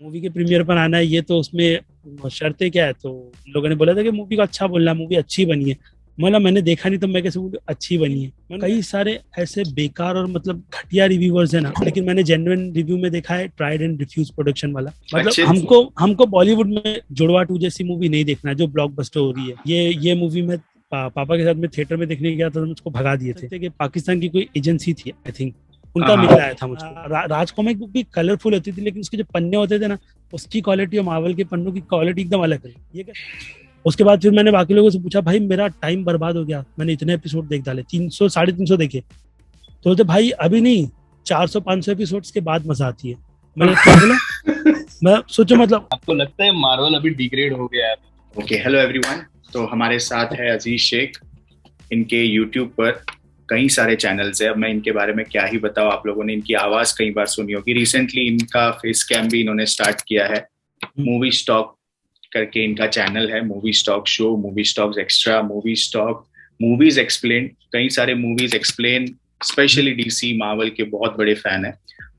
Movie के premiere पर आना है, ये तो उसमें शर्तें क्या है, तो लोगों ने बोला था कि मूवी को अच्छा बोलना, मूवी अच्छी बनी है। मतलब मैंने देखा नहीं तो मैं कैसे बोलूं अच्छी बनी है। कई सारे ऐसे बेकार और मतलब घटिया रिव्यूअर्स है ना, लेकिन मैंने जेन्युइन रिव्यू में देखा है ट्राइड एंड रिफ्यूज प्रोडक्शन वाला। मतलब अच्छे। हमको हमको बॉलीवुड में जुड़वा 2 जैसी मूवी नहीं देखना है जो ब्लॉकबस्टर हो रही है। ये मूवी में पापा के साथ में थिएटर में देखने गया था तो मुझको भगा दिए थे कि पाकिस्तान की कोई एजेंसी थी आई थिंक, हाँ उनका हाँ। मेल आया था मुझको। राज कॉमिक बुक भी कलरफुल होती थी लेकिन उसके जो पन्ने होते थे ना, उसकी क्वालिटी और मार्वल के पन्नों की क्वालिटी एकदम अलग है। ये क्या, उसके बाद फिर मैंने बाकी लोगों से पूछा, भाई मेरा टाइम बर्बाद हो गया, मैंने इतने एपिसोड देख डाले, 300 350 देखे। तो बोलते भाई अभी नहीं, 400 500 एपिसोड्स के बाद मजा आती है। मैंने क्या बोला, मैं सोचो मतलब। आपको लगता है मार्वल अभी डिग्रेड हो गया है? Okay, hello everyone. तो हमारे साथ है अजीज शेख। इनके यूट्यूब पर कई सारे चैनल्स है। अब मैं इनके बारे में क्या ही बताऊं, आप लोगों ने इनकी आवाज कई बार सुनी होगी। रिसेंटली इनका फेस कैम भी इन्होंने स्टार्ट किया है। मूवी स्टॉक करके इनका चैनल है, movie stock show, movie stock extra, movie stock, movies explain. कई सारे movies explain, specially DC Marvel के बहुत बड़े फैन है।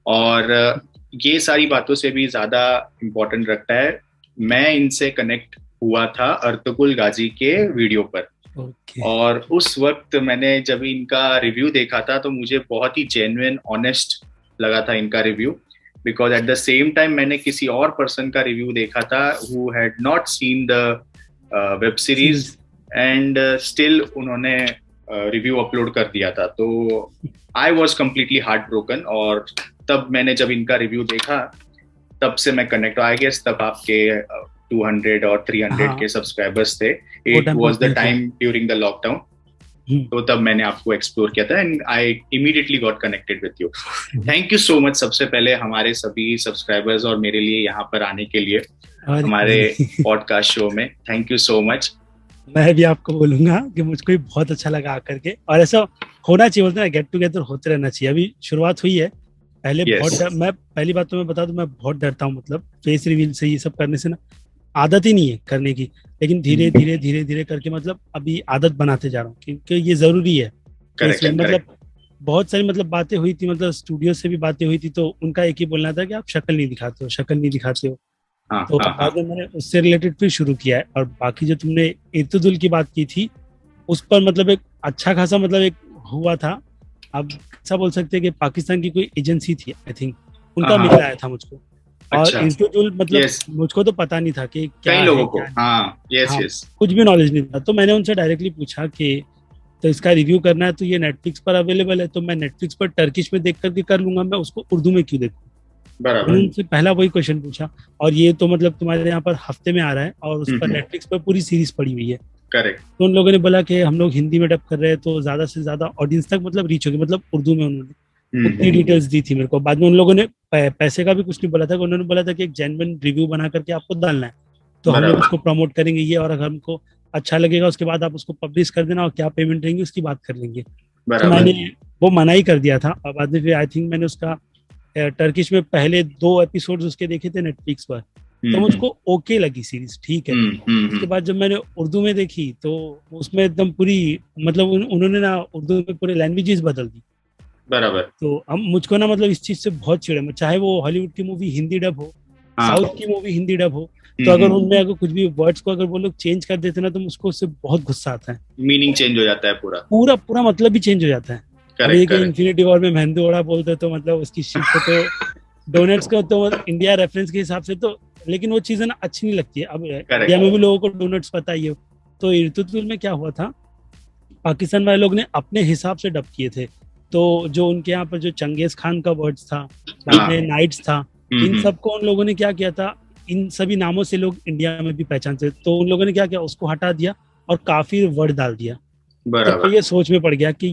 और ये सारी बातों से भी ज्यादा इम्पोर्टेंट रखता है, मैं इनसे कनेक्ट हुआ था अर्तुगरुल गाजी के वीडियो पर। और उस वक्त मैंने जब इनका रिव्यू देखा था तो मुझे बहुत ही जेन्युइन ऑनेस्ट लगा था इनका review. Because at the same time मैंने किसी और पर्सन का रिव्यू देखा था who had not seen the web series and still उन्होंने रिव्यू अपलोड कर दिया था। तो I was completely heart broken. और तब मैंने जब इनका रिव्यू देखा तब से मैं कनेक्ट, आई गेस तब आपके 200 और 300 के सब्सक्राइबर्स थे। It was the time during the lockdown. तो तब मैंने आपको एक्सप्लोर किया था and I immediately got connected with you. Thank you so much सबसे पहले हमारे सभी सब्सक्राइबर्स और मेरे लिए यहाँ पर आने के लिए हमारे पॉडकास्ट शो में। Thank you so much. मैं भी आपको बोलूंगा कि मुझको भी बहुत अच्छा लगा आकर के, और ऐसा होना चाहिए, बोलते हैं गेट टुगेदर होते रहना चाहिए। अभी शुरुआत हुई है, पहले बहुत मैं पहली बात तो मैं बता दूं, मैं बहुत डरता हूँ मतलब फेस रिवील से, ये सब करने से ना आदत ही नहीं है करने की। लेकिन धीरे धीरे धीरे धीरे करके मतलब अभी आदत बनाते जा रहा हूँ क्योंकि ये जरूरी है। मतलब बहुत सारी मतलब बातें हुई थी, मतलब स्टूडियो से भी बातें हुई थी, तो उनका एक ही बोलना था कि आप शक्ल नहीं दिखाते हो, शक्ल नहीं दिखाते हो। तो बाद में मैंने उससे रिलेटेड फिर शुरू किया है। और बाकी जो तुमने इर्तुदुल की बात की थी उस पर मतलब एक अच्छा खासा मतलब एक हुआ था। अब ऐसा बोल सकते हैं कि पाकिस्तान की कोई एजेंसी थी आई थिंक, उनका मेल आया था मुझको। और इर्तुदुल मतलब मुझको तो पता नहीं था कि क्या कई लोगों को कुछ भी नॉलेज नहीं था। तो मैंने उनसे डायरेक्टली पूछा कि तो इसका रिव्यू करना है तो ये नेटफ्लिक्स पर अवेलेबल है, तो मैं नेटफ्लिक्स पर टर्किश में देख करके कर लूंगा, मैं उसको उर्दू में क्यों देखूं। उनसे पहला वही क्वेश्चन पूछा। और ये तो मतलब तुम्हारे यहाँ पर हफ्ते में आ रहा है और उस पर नेटफ्लिक्स पर पूरी सीरीज पड़ी हुई है। करेक्ट। तो उन लोगों ने बोला कि हम लोग हिंदी में डब कर रहे हैं तो ज्यादा से ज्यादा ऑडियंस तक मतलब रीच होगी, मतलब उर्दू में उन्होंने उतनी डिटेल्स दी थी मेरे को। बाद में उन लोगों ने पैसे का भी कुछ नहीं बोला था, उन्होंने बोला था कि एक जेन्युइन रिव्यू बना करके आपको डालना है तो हम लोग उसको प्रमोट करेंगे ये, और अगर हमको अच्छा लगेगा उसके बाद आप उसको पब्लिश कर देना और क्या पेमेंट रहेंगी उसकी बात कर लेंगे। तो मैंने वो मना ही कर दिया था। और बाद में फिर आई थिंक मैंने उसका टर्किश में पहले 2 एपिसोड उसके देखे थे नेटफ्लिक्स पर, तो मुझको ओके लगी सीरीज, ठीक है। उसके बाद जब मैंने उर्दू में देखी तो उसमें एकदम पूरी मतलब उन्होंने ना उर्दू में पूरे लैंग्वेजेस बदल दी। बराबर। तो हम मुझको ना मतलब इस चीज से बहुत चिढ़े, चाहे वो हॉलीवुड की मूवी हिंदी डब हो, साउथ की मूवी हिंदी डब हो, तो अगर उनमें अगर कुछ भी वर्ड्स को अगर वो लोग चेंज कर देते ना तो मुझको उससे बहुत गुस्सा आता है। मीनिंग चेंज हो जाता है, पूरा पूरा पूरा मतलब भी चेंज हो जाता है। अभी इन्फिनिटी वॉर में मेहंदी ओड़ा बोलते तो मतलब उसकी शिप को तो डोनट्स को तो इंडिया रेफरेंस के हिसाब से तो, लेकिन वो चीजें ना अच्छी नहीं लगती है। अब इंडिया में भी लोगों को डोनट्स पता ही है। तो इर्तुदुल में क्या हुआ था, पाकिस्तान वाले लोग ने अपने हिसाब से डब किए थे। तो जो उनके यहाँ पर जो चंगेज खान का वर्ड्स था, बाद में नाइट्स था, इन सबको उन लोगों ने क्या किया था, इन सभी नामों से लोग इंडिया में भी पहचानते, तो उन लोगों ने क्या किया उसको हटा दिया और काफी वर्ड डाल दिया। तो ये सोच में पड़ गया कि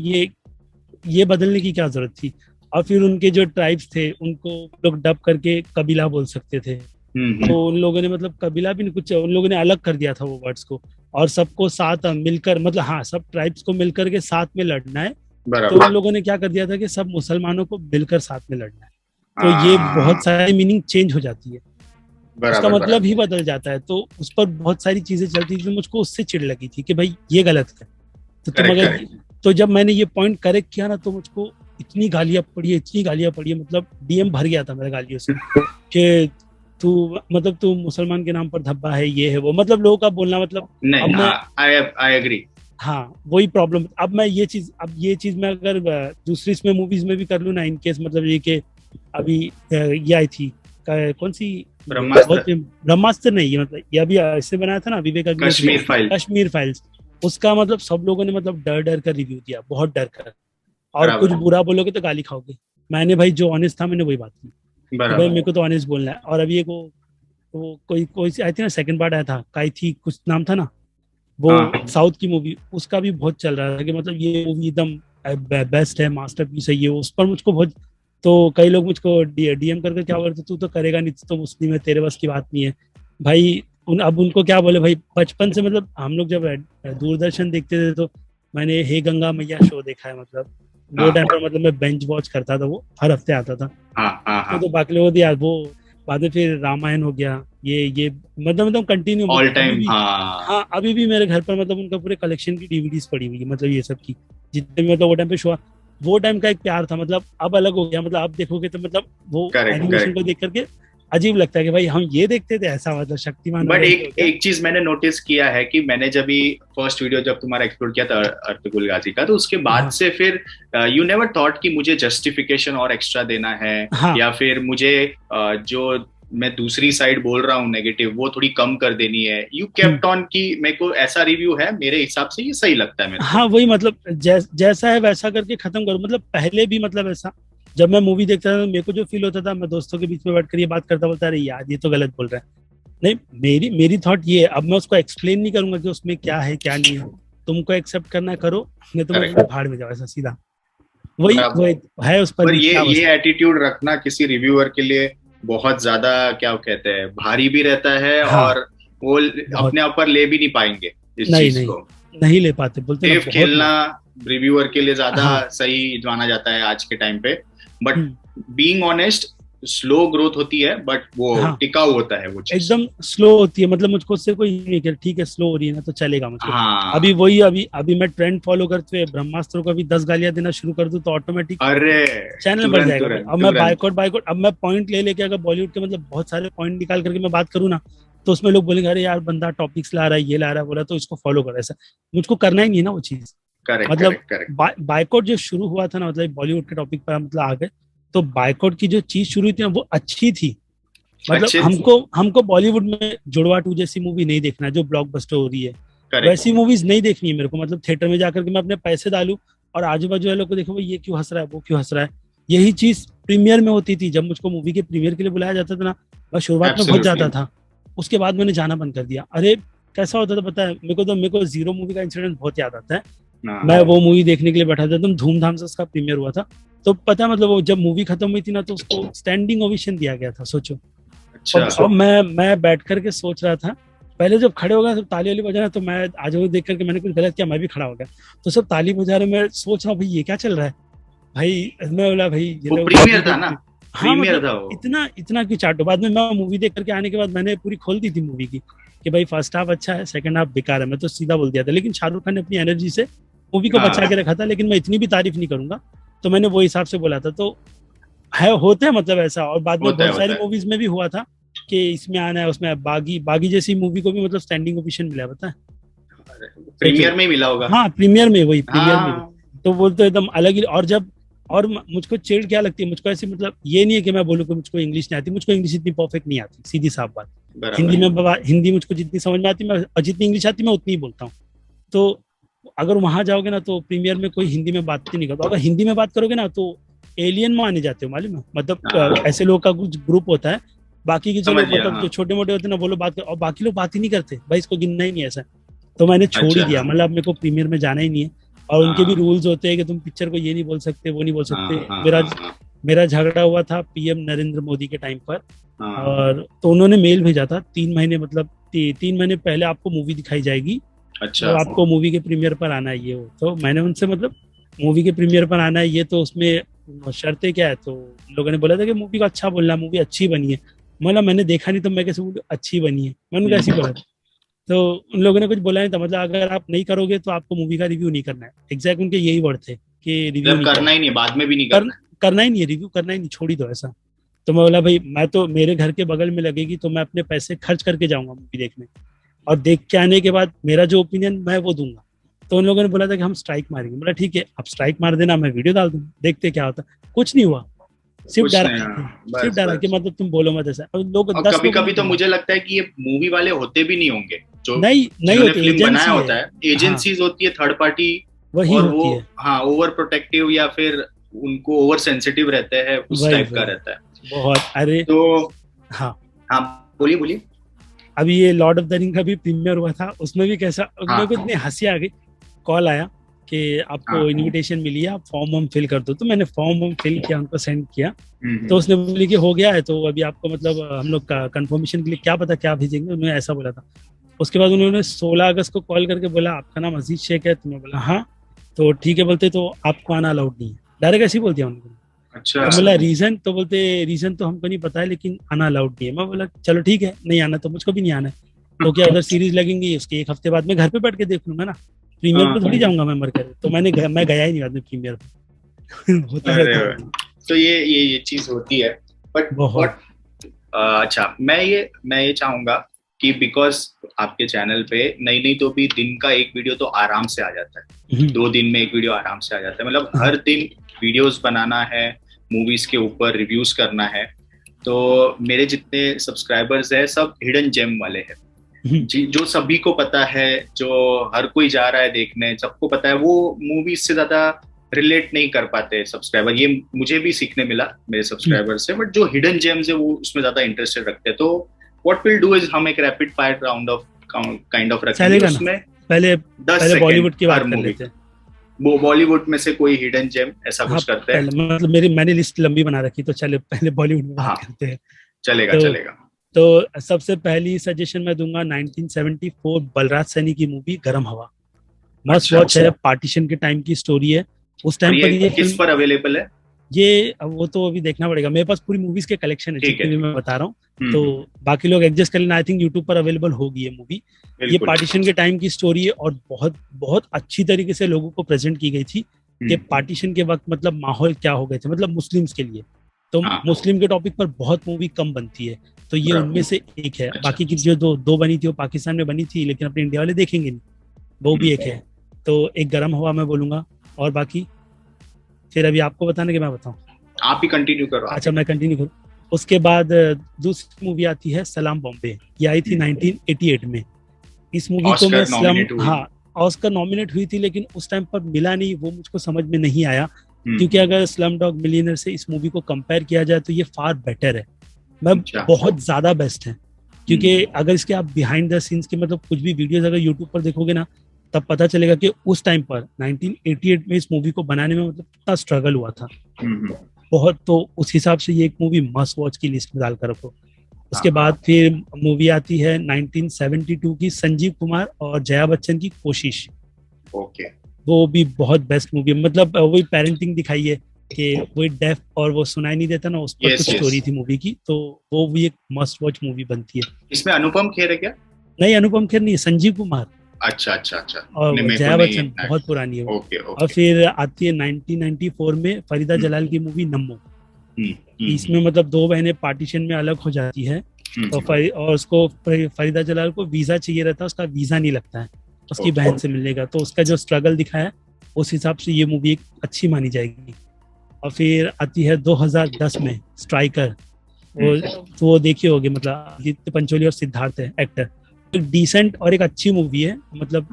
ये बदलने की क्या जरूरत थी। और फिर उनके जो ट्राइब्स थे उनको लोग डब करके कबीला बोल सकते थे, तो उन लोगों ने मतलब कबीला भी नहीं, कुछ उन लोगों ने अलग कर दिया था वो वर्ड्स को, और सबको साथ मिलकर मतलब हाँ सब ट्राइब्स को मिलकर के साथ में लड़ना है। तो उन लोगों ने क्या कर दिया था कि सब मुसलमानों को मिलकर साथ में लड़ना है। तो ये बहुत सारी मीनिंग चेंज हो जाती है, उसका मतलब ही बदल जाता है। तो उस पर बहुत सारी चीजें चलती थी, मुझको उससे चिढ़ लगी थी कि भाई ये गलत है। तो तुम अगर तो जब मैंने ये पॉइंट करेक्ट किया ना तो मुझको इतनी गालियां पड़ी है, मतलब डीएम भर गया था मेरे गालियों से कि तू मतलब तू मुसलमान के नाम पर धब्बा है, ये है वो, मतलब लोगों का बोलना, मतलब नहीं, अब मैं, आई एग्री। हाँ वही प्रॉब्लम। अब मैं ये चीज मैं अगर दूसरी इसमें मूवीज में भी कर लूँ ना, इन केस मतलब ये कि अभी ये आई थी कौन सी, ब्रह्मास्त्र। ब्रह्मास्त्र नहीं, ये मतलब ये अभी इससे बनाया था ना विवेक अग्निहोत्री, कश्मीर फाइल। कश्मीर फाइल्स। उसका मतलब सब लोगों ने मतलब डर डर कर रिव्यू दिया, बहुत डर कर, और कुछ बराबर बुरा बोलोगे तो गाली खाओगे। मैंने भाई जो ऑनेस्ट था मैंने वही बात की कि भाई बराबर। मेरे को तो ऑनेस्ट बोलना है। और अभी एक वो कोई कोई आई थी ना, सेकंड पार्ट आया था, काई थी कुछ नाम था ना, वो हाँ साउथ की मूवी, उसका भी बहुत चल रहा था कि मतलब ये मूवी एकदम बेस्ट है, मास्टरपीस है ये वो। उस पर मुझको बहुत, तो कई लोग मुझको डीएम करके क्या बोलते, तू तो करेगा नहीं, तू तो मुस्लिम है, तेरे बस की बात नहीं है भाई। अब उनको क्या बोले भाई, बचपन से मतलब हम लोग जब दूरदर्शन देखते थे तो मैंने हे गंगा मैया शो देखा है, मतलब वो हाँ टाइम पर मतलब मैं बेंच वॉच करता था, वो हर हफ्ते आता था। हाँ हाँ वो हाँ। तो बाकी लोग यार वो, बाद में फिर रामायण हो गया, ये मतलब कंटिन्यू, ऑल मतलब अभी टाइम, भी। हाँ। हाँ अभी भी मेरे घर पर मतलब उनका पूरे कलेक्शन की डीवीडीज पड़ी हुई है, मतलब ये सब की जितने भी, मतलब वो टाइम पे शो, वो टाइम का एक प्यार था। मतलब अब अलग हो गया, मतलब आप देखोगे तो मतलब वो करेक्ट एनिमेशन करेक्ट। को देख करके अजीब लगता है कि भाई हम ये देखते थे ऐसा, मतलब शक्तिमान बट वगैरह ये हो एक गया। एक चीज मैंने नोटिस किया है कि मैंने जब भी फर्स्ट वीडियो जब तुम्हारा एक्सप्लोर किया था अर्तुगरुल गाजी का, तो उसके बाद हाँ से फिर यू नेवर थॉट कि मुझे जस्टिफिकेशन और एक्स्ट्रा देना है, हाँ। या फिर मुझे जो मैं दूसरी साइड बोल रहा हूँ नेगेटिव वो थोड़ी कम कर देनी है। You hmm. केप्ट ऑन कि मेरे को ऐसा रिव्यू है, मेरे हिसाब से ये सही लगता है मेरे को। हाँ वही मतलब जैसा है वैसा करके खत्म करो। मतलब पहले भी मतलब ऐसा, जब मैं मूवी देखता था तो मेरे को जो फील होता था, मैं दोस्तों के बीच में बैठ कर ये बात करता, बोलता अरे यार ये तो गलत बोल रहा है। नहीं, मेरी मेरी थॉट ये है, अब मैं उसको एक्सप्लेन नहीं करूंगा कि उसमें क्या है क्या नहीं है। तुमको एक्सेप्ट करना है करो, नहीं तो मैं करेक्ट। भाड़ में जाओ, ऐसा सीधा। वही बराबर। वही है उस पर पर भी क्या ये बस। एटीट्यूड रखना किसी रिव्यूअर के लिए बहुत ज्यादा, क्या कहते हैं, भारी भी रहता है, हाँ और वो बहुत। अपने ऊपर ले भी नहीं पाएंगे इस नहीं चीज नहीं, को। नहीं ले पाते, बोलते ना सेफ बहुत खेलना लोग। रिव्यूअर के लिए ज्यादा हाँ। सही माना जाता है आज के टाइम पे। But hmm. Being honest, slow growth होती है, बट वो हाँ टिकाऊ होता है वो चीज। एकदम स्लो होती है, मतलब मुझको उससे कोई नहीं कि ठीक है स्लो हो रही है ना तो चलेगा मुझको। अभी हाँ। वही, अभी अभी मैं ट्रेंड फॉलो करते हुए ब्रह्मास्त्र को अभी 10 गालियां देना शुरू कर दूं तो ऑटोमेटिक अरे, चैनल बढ़ तुरंत जाएगा भाई। तुरंत अब मैं तुरंत। बायकॉट बायकॉट, अब मैं पॉइंट ले लेके अगर बॉलीवुड के मतलब बहुत सारे पॉइंट निकाल करके मैं बात करूँ ना, तो उसमें लोग बोलेंगे अरे यार बंदा टॉपिक्स ला रहा है, ये ला रहा है, बोला तो इसको फॉलो कर। ऐसा मुझको करना ही नहीं है ना वो चीज। करेक्ट मतलब करेक्ट करेक्ट। बायकॉट जो शुरू हुआ था ना, मतलब बॉलीवुड के टॉपिक पर मतलब आ गए, तो बायकॉट की जो चीज शुरू हुई थी ना वो अच्छी थी। मतलब अच्छे। हमको हमको बॉलीवुड में जुड़वा टू जैसी मूवी नहीं देखना है जो ब्लॉकबस्टर हो रही है, करेक्ट। वैसी मूवीज नहीं देखनी है मेरे को। मतलब थिएटर में जाकर के मैं अपने पैसे डालूं और आजू बाजू वालों को देखो भाई ये क्यों हंस रहा है, वो क्यों हंस रहा है। यही चीज प्रीमियर में होती थी, जब मुझको मूवी के प्रीमियर के लिए बुलाया जाता था ना, मैं शुरुआत में बहुत एब्सोल्युटली। जाता था। उसके बाद मैंने जाना बंद कर दिया। अरे कैसा होता था पता है मेरे को जीरो मूवी का इंसिडेंट बहुत याद आता है। मैं हाँ। वो मूवी देखने के लिए बैठा था, एकदम धूमधाम से उसका प्रीमियर हुआ था। तो पता है मतलब वो जब मूवी खत्म हुई थी ना तो उसको स्टैंडिंग ओवेशन दिया गया था, सोचो। अच्छा। अब मैं बैठ करके सोच रहा था, पहले जब खड़े हो गए तो ताली वाली बजाना, तो मैं आज वो देख करके मैंने कुछ गलत किया, मैं भी खड़ा हो गया। तो सब ताली बजा रहे, मैं सोच रहा हूँ भाई ये क्या चल रहा है। भाई मैं बोला भाई ये वो लोग प्रीमियर इनको, था ना, हाँ प्रीमियर मतलब था वो। इतना इतना क्यों चाटो। बाद में मैं मूवी देख करके आने के बाद मैंने पूरी खोल दी थी मूवी की कि भाई फर्स्ट हाफ अच्छा है, सेकंड हाफ बेकार है, मैं तो सीधा बोल दिया था। लेकिन शाहरुख खान ने अपनी एनर्जी से मूवी को बचा के हाँ, रखा था, लेकिन मैं इतनी भी तारीफ नहीं करूंगा। तो मैंने वो हिसाब से बोला था। तो है होते हैं मतलब ऐसा। और बाद में बहुत होता सारी है। मूवीज में भी हुआ था कि इसमें आना है, उसमें बागी बागी जैसी मूवी को भी मतलब स्टैंडिंग ओवेशन मिला है, पता है। सोचो। प्रीमियर में ही मिला होगा। हाँ प्रीमियर में, वही प्रीमियर में भी। हाँ। तो वो तो एकदम अलग ही। और जब, और मुझको चिढ़ क्या लगती है, मुझको ऐसी मतलब ये नहीं है कि मैं बोलूँ कि मुझको इंग्लिश नहीं आती, मुझको इंग्लिश इतनी परफेक्ट नहीं आती, सीधी साफ बात। हिंदी बराबर। में हिंदी मुझको जितनी समझ में आती है, मैं और जितनी इंग्लिश आती है मैं उतनी ही बोलता हूँ। तो अगर वहां जाओगे ना तो प्रीमियर में कोई हिंदी में बात ही नहीं करता। अगर हिंदी में बात करोगे ना तो एलियन माने जाते हो, मालूम है। मतलब हाँ, ऐसे लोग का कुछ ग्रुप होता है, बाकी के जो समझ लोग गया। मतलब हाँ। जो छोटे मोटे होते हैं ना वो लोग बात कर, और बाकी लोग बात ही नहीं करते भाई, इसको गिनना ही नहीं ऐसा। तो मैंने छोड़ ही अच्छा। दिया, मतलब मेरे को प्रीमियर में जाना ही नहीं है। और उनके भी हाँ रूल्स होते हैं कि तुम पिक्चर को ये नहीं बोल सकते, वो नहीं बोल हाँ सकते। हाँ मेरा हाँ हाँ मेरा झगड़ा हुआ था पीएम नरेंद्र मोदी के टाइम पर। हाँ। और तो उन्होंने मेल भेजा था 3 महीने, मतलब 3 महीने पहले आपको मूवी दिखाई जाएगी अच्छा। और आपको मूवी के प्रीमियर पर आना है, ये हो। तो मैंने उनसे मतलब मूवी के प्रीमियर पर आना है ये, तो उसमें शर्तें क्या है। तो लोगों ने बोला था कि मूवी को अच्छा बोलना, मूवी अच्छी बनी है। मतलब मैंने देखा नहीं तो मैं कैसे बोलूं अच्छी बनी है, मैंने कैसे बोला था। तो उन लोगों ने कुछ बोला नहीं था, मतलब अगर आप नहीं करोगे तो आपको मूवी का रिव्यू नहीं करना है। एग्जैक्ट उनके यही वर्ड थे कि रिव्यू जब नहीं करना करना। ही नहीं, बाद में भी नहीं कर, करना है। करना ही नहीं है रिव्यू, करना ही नहीं, छोड़ ही दो ऐसा। तो मैं बोला भाई मैं तो मेरे घर के बगल में लगेगी तो मैं अपने पैसे खर्च करके जाऊंगा मूवी देखने, और देख के आने के बाद मेरा जो ओपिनियन मैं वो दूंगा। तो उन लोगों ने बोला था कि हम स्ट्राइक मारेंगे। बोला ठीक है, आप स्ट्राइक मार देना, मैं वीडियो डाल दूंगा, देखते क्या होता। कुछ नहीं हुआ, सिर्फ डरा कि मतलब तुम बोलो मत ऐसा। और लोग कभी कभी तो मुझे लगता है कि ये मूवी वाले होते भी नहीं होंगे जो नहीं होते, फिल्म बनाया होता है, एजेंसीज होती है, थर्ड पार्टी, वही और होती वो है। हाँ ओवर प्रोटेक्टिव या फिर उनको ओवर सेंसिटिव रहते हैं, उस टाइप का रहता है बहुत। अरे तो हाँ बोलिए बोलिए। अभी ये लॉर्ड ऑफ द रिंग का भी प्रीमियर हुआ था, उसमें भी कैसा मेरे को इतनी हंसी आ गई। कॉल आया कि आपको इनविटेशन मिली है, आप फॉर्म वॉर्म फिल कर दो। तो मैंने फॉर्म वॉर्म फिल किया, उनको सेंड किया। तो उसने बोली कि हो गया है, तो अभी आपको मतलब हम लोग का कंफर्मेशन के लिए क्या पता क्या भेजेंगे, उन्होंने ऐसा बोला था। उसके बाद उन्होंने 16 अगस्त को कॉल करके बोला आपका नाम अजीज शेख है। तो मैं बोला हाँ, तो ठीक है। बोलते तो आपको आना अलाउड नहीं है, डायरेक्ट ऐसे ही बोल दिया उन्होंने। अच्छा। तो बोला रीजन, तो बोलते रीजन तो हमको नहीं पता है लेकिन आना अलाउड नहीं है। मैं बोला चलो ठीक है, नहीं आना तो मुझको भी नहीं आना है, तो क्या उधर सीरीज लगेंगी, उसके एक हफ्ते बाद मैं घर पे बैठ के देख लूंगा ना, प्रीमियर पे थोड़ी जाऊंगा मैं मर कर। तो मैं गया ही नहीं बाद में प्रीमियर पे। होता है तो ये चीज होती है। बट अच्छा, मैं ये चाहूंगा कि बिकॉज आपके चैनल पे नहीं तो भी दिन का एक वीडियो तो आराम से आ जाता है, 2 दिन में एक वीडियो आराम से आ जाता है। मतलब हर दिन वीडियोस बनाना है, मूवीज के ऊपर रिव्यूज करना है। तो मेरे जितने सब्सक्राइबर्स है सब हिडन जेम वाले हैं, जो सभी को पता है, जो हर कोई जा रहा है देखने, सबको पता है। वो मूवीज से ज्यादा रिलेट नहीं कर पाते सब्सक्राइबर, ये मुझे भी सीखने मिला मेरे सब्सक्राइबर से। बट जो हिडन जेम्स है वो उसमें ज्यादा इंटरेस्टेड रखते हैं। तो व्हाट विल डू इज हम एक rapid fire round of kind of रखेंगे, उसमें पहले बॉलीवुड की बात कर लेते हैं। वो बॉलीवुड में से कोई हिडन जेम ऐसा कुछ करते हैं। मतलब मैंने लिस्ट लंबी बना रखी, तो चले पहले बॉलीवुड में बात करते हैं। चलेगा। तो सबसे पहली सजेशन मैं दूंगा 1974 बलराज सैनी की मूवी गरम हवा। मस्ट वॉच है, पार्टीशन के टाइम की स्टोरी है। उस टाइम पर ये किस पर अवेलेबल है? ये वो तो अभी देखना पड़ेगा, मेरे पास पूरी मूवीज के कलेक्शन है जितनी भी मैं बता रहा हूँ। तो बाकी लोग एडजस्ट कर लेना, आई थिंक यूट्यूब पर अवेलेबल होगी ये मूवी। ये पार्टीशन के टाइम की स्टोरी है और बहुत बहुत अच्छी तरीके से लोगों को प्रेजेंट की गई थी कि पार्टीशन के वक्त मतलब माहौल क्या हो गए थे, मतलब मुस्लिम्स के लिए। तो मुस्लिम के टॉपिक पर बहुत मूवी कम बनती है, तो ये उनमें से एक है। बाकी की जो दो बनी थी वो पाकिस्तान में बनी थी, लेकिन अपने इंडिया वाले देखेंगे नहीं, वो भी एक है। तो एक गरम हवा मैं बोलूंगा, और बाकी फिर अभी आपको बताना कि मैं बताऊं? आप ही कंटिन्यू करो। अच्छा मैं कंटिन्यू करूं। उसके बाद दूसरी मूवी आती है सलाम बॉम्बे। ये आई थी 1988 में। इस मूवी को मैं ऑस्कर नॉमिनेट हुई थी, लेकिन उस टाइम पर मिला नहीं, वो मुझको समझ में नहीं आया। क्योंकि अगर स्लम डॉग मिलियनेयर से इस मूवी को कंपेयर किया जाए तो ये फार बेटर है, बहुत ज्यादा बेस्ट है। क्योंकि अगर इसके आप बिहाइंड द सीन्स के मतलब कुछ भी वीडियोस अगर यूट्यूब पर देखोगे ना, तब पता चलेगा कि उस टाइम पर 1988 में इस मूवी को बनाने में मतलब कितना स्ट्रगल हुआ था बहुत। तो उस हिसाब से ये एक मूवी मस्ट वॉच की लिस्ट में डालकर रखो। उसके बाद फिर मूवी आती है 1972 की संजीव कुमार और जया बच्चन की कोशिश। वो भी बहुत बेस्ट मूवी है। मतलब वही पेरेंटिंग दिखाई है कि वही डेफ और वो सुनाई नहीं देता ना, उस पर कुछ स्टोरी थी मूवी की। तो वो भी एक मस्ट वॉच मूवी बनती है। इसमें अनुपम खेर है क्या? नहीं, अनुपम खेर नहीं है, संजीव कुमार। अच्छा। और जया बच्चन बहुत पुरानी है वो। और फिर आती है 1994 में फरीदा जलाल की मूवी नम्मो। इसमें मतलब 2 बहनें पार्टीशन में अलग हो जाती है और उसको फरीदा जलाल को वीजा चाहिए रहता है, उसका वीजा नहीं लगता है उसकी बहन से मिलने का। तो उसका जो स्ट्रगल दिखाया उस हिसाब से ये मूवी एक अच्छी मानी जाएगी। और फिर आती है 2010 में स्ट्राइकर। वो देखी होगी, मतलब आदित्य पंचोली और सिद्धार्थ है एक्टर। एक डिसेंट और एक अच्छी मूवी है, मतलब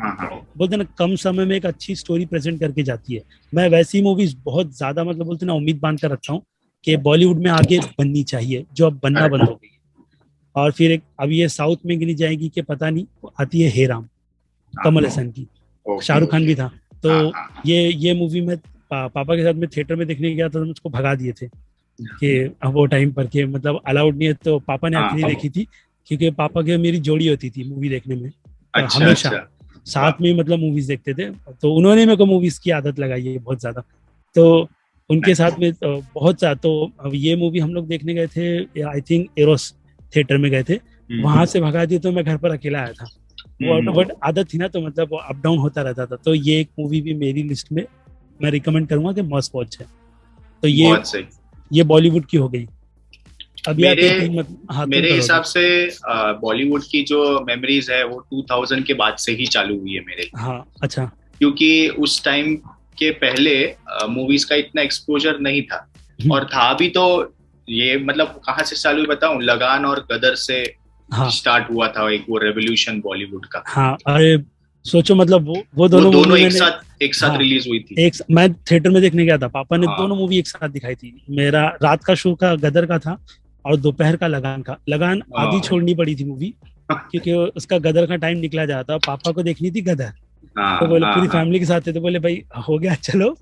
बोलते ना कम समय में एक अच्छी स्टोरी प्रेजेंट करके जाती है। मैं वैसी मूवीज बहुत ज्यादा मतलब बोलते ना उम्मीद बांध कर रखता हूँ कि बॉलीवुड में आगे बननी चाहिए, जो अब बनना बंद हो गई है। और फिर एक अभी ये साउथ में गिनी जाएगी कि पता नहीं, आती है हेराम, कमल हसन की, शाहरुख खान भी था। तो ये मूवी में पापा के साथ में थिएटर में देखने गया था, तो मुझको भगा दिए थे कि वो टाइम पर के मतलब अलाउड नहीं है। तो पापा ने आखिरी देखी थी, क्योंकि पापा के मेरी जोड़ी होती थी मूवी देखने में। हमेशा साथ में मतलब मूवीज देखते थे। तो उन्होंने मेरे को मूवीज की आदत लगाई है बहुत ज्यादा, तो उनके साथ में बहुत सा। तो अब ये मूवी हम लोग देखने गए थे, आई थिंक एरोस थिएटर में गए थे। वहां से भगा दिए तो मैं घर पर अकेला आया था। बट आदत थी ना, तो मतलब अप डाउन होता रहता था। तो ये एक मूवी भी मेरी लिस्ट में मैं रिकमेंड करूंगा कि मस्ट वॉच है। तो ये बॉलीवुड की हो गई। अभी मेरे आके तीन हाँ, मेरे हिसाब से बॉलीवुड की जो मेमोरीज है वो 2000 के बाद से ही चालू हुई है मेरे लिए। हाँ अच्छा। क्योंकि उस टाइम के पहले मूवीज का इतना एक्सपोजर नहीं था, और था भी तो ये मतलब कहाँ से चालू बताऊं, लगान और गदर से हाँ स्टार्ट हुआ था एक वो रेवोल्यूशन बॉलीवुड का। हाँ, अरे सोचो मतलब वो दोनों दोनों मूवी एक साथ हाँ, रिलीज हुई थी। मैं थिएटर में देखने गया था, पापा ने हाँ दोनों मूवी एक साथ दिखाई थी। मेरा रात का शो का गदर का था और दोपहर का लगान का। लगान आधी हाँ छोड़नी पड़ी थी मूवी, क्योंकि उसका गदर का टाइम निकला जाता, पापा को देखनी थी गदर। हाँ तो बोले पूरी हाँ फैमिली के साथ थे, तो बोले भाई हो गया चलो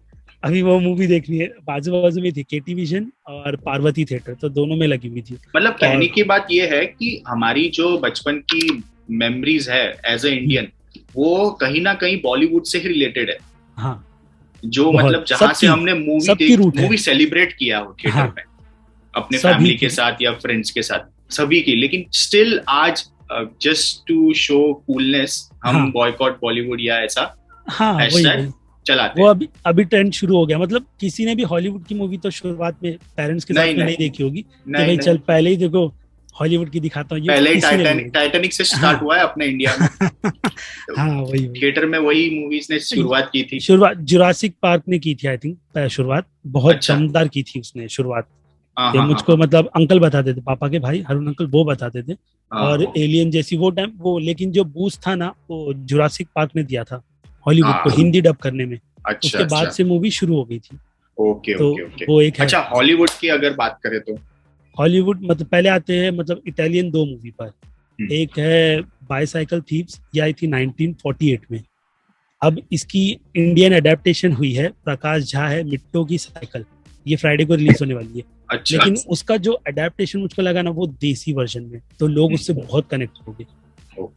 अभी वो मूवी देखनी है। बाजू बाजू में थी केटी विजन और पार्वती थिएटर, तो दोनों में लगी हुई थी। मतलब कहने की बात ये है कि हमारी जो बचपन की मेमोरीज है एज ए इंडियन, वो कहीं ना कहीं बॉलीवुड से ही रिलेटेड है। हाँ जो मतलब जहां से हमने मूवी सेलिब्रेट किया हो थिएटर हाँ, में अपने फैमिली के साथ या फ्रेंड्स के साथ, सभी की। लेकिन स्टिल आज जस्ट टू शो कूलनेस हम बॉयकॉट बॉलीवुड या ऐसा वही चलाते वो अभी ट्रेंड शुरू हो गया। मतलब किसी ने भी हॉलीवुड की मूवी तो शुरुआत में पेरेंट्स के साथ में नहीं देखी होगी कि भाई चल पहले ही देखो हॉलीवुड की दिखाता हूँ। पहले टाइटैनिक से स्टार्ट हुआ है अपने इंडिया में। हाँ वही थिएटर में वही मूवीज ने शुरुआत की थी। जुरासिक पार्क ने की थी आई थिंक शुरुआत, बहुत दमदार की थी उसने शुरुआत। मुझको मतलब अंकल बताते थे, पापा के भाई हरुण अंकल, वो बताते थे। और एलियन जैसी वो टाइम वो, लेकिन जो बूस्ट था ना वो जुरासिक पार्क ने दिया था हॉलीवुड को हिंदी डब करने में। उसके बाद से मूवी शुरू हो गई थी। ओके तो वो एक है। अच्छा, हॉलीवुड की अगर बात करें तो हॉलीवुड मतलब पहले आते हैं मतलब इटालियन 2 मूवी पर। एक है बाईसाइकिल थीव्स, ये आई थी 1948 में। अब इसकी इंडियन अडेप्टेशन हुई है, प्रकाश झा है मिट्टो की साइकिल, ये फ्राइडे को रिलीज होने वाली है। अच्छा। लेकिन उसका जो अडेप्टेशन मुझको लगा ना वो देसी वर्जन में, तो लोग उससे बहुत कनेक्ट हो गए।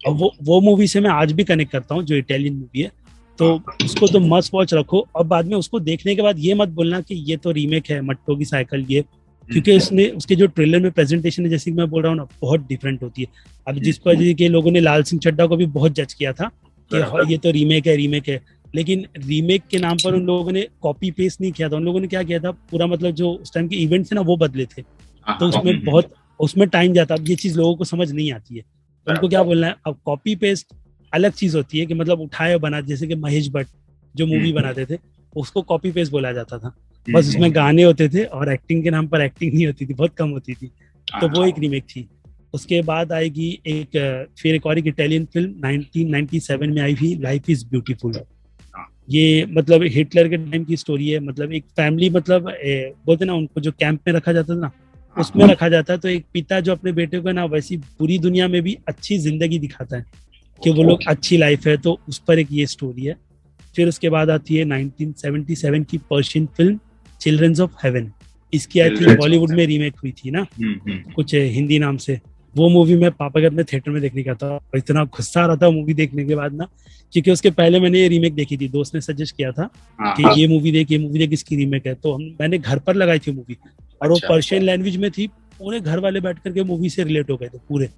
और वो मूवी से मैं आज भी कनेक्ट करता हूँ, जो इटालियन मूवी है। तो उसको तो मस्ट वॉच रखो, और बाद में उसको देखने के बाद ये मत बोलना कि ये तो रीमेक है मट्टो की साइकिल ये, क्योंकि उसके जो ट्रेलर में प्रेजेंटेशन है, जैसे कि मैं बोल रहा हूँ ना, बहुत डिफरेंट होती है। अब जिस वजह के लोगों ने लाल सिंह चड्ढा को भी बहुत जज किया था कि ये तो रीमेक है, लेकिन रीमेक के नाम पर उन लोगों ने कॉपी पेस्ट नहीं किया था। उन लोगों ने क्या किया था, पूरा मतलब जो उस टाइम के इवेंट थे ना वो बदले थे, तो उसमें टाइम जाता। अब ये चीज लोगों को समझ नहीं आती है, तो उनको क्या बोलना है। अब कॉपी पेस्ट अलग चीज होती है कि मतलब उठाए बना, जैसे कि महेश भट्ट जो मूवी बनाते थे उसको कॉपी पेस्ट बोला जाता था। बस उसमें गाने होते थे और एक्टिंग के नाम पर एक्टिंग नहीं होती थी, बहुत कम होती थी। तो वो एक रीमेक थी। उसके बाद आएगी फिर एक और इटालियन फिल्म 1997 में आई थी, लाइफ इज ब्यूटीफुल। ये मतलब हिटलर के टाइम की स्टोरी है। मतलब एक फैमिली, मतलब बोलते ना उनको जो कैंप में रखा जाता था ना, उसमें रखा जाता है। तो एक पिता जो अपने बेटे को ना वैसी पूरी दुनिया में भी अच्छी जिंदगी दिखाता है कि वो लोग अच्छी लाइफ है, तो उस पर एक ये स्टोरी है। फिर उसके बाद आती है 1977 की Persian film children's of heaven. इसकी आई थिंक बॉलीवुड में रीमेक हुई थी ना कुछ हिंदी नाम से। वो मूवी मैं पापा के अपने थिएटर में देखने का था, और इतना गुस्सा आ रहा था मूवी देखने के बाद ना, क्योंकि उसके पहले मैंने ये रीमेक देखी थी, दोस्त ने सजेस्ट किया था कि ये मूवी देख इसकी रीमेक है। तो मैंने घर पर लगाई थी मूवी, और वो पर्शियन लैंग्वेज में थी। पूरे घर वाले बैठ करके मूवी से रिलेट हो गए थे पूरे।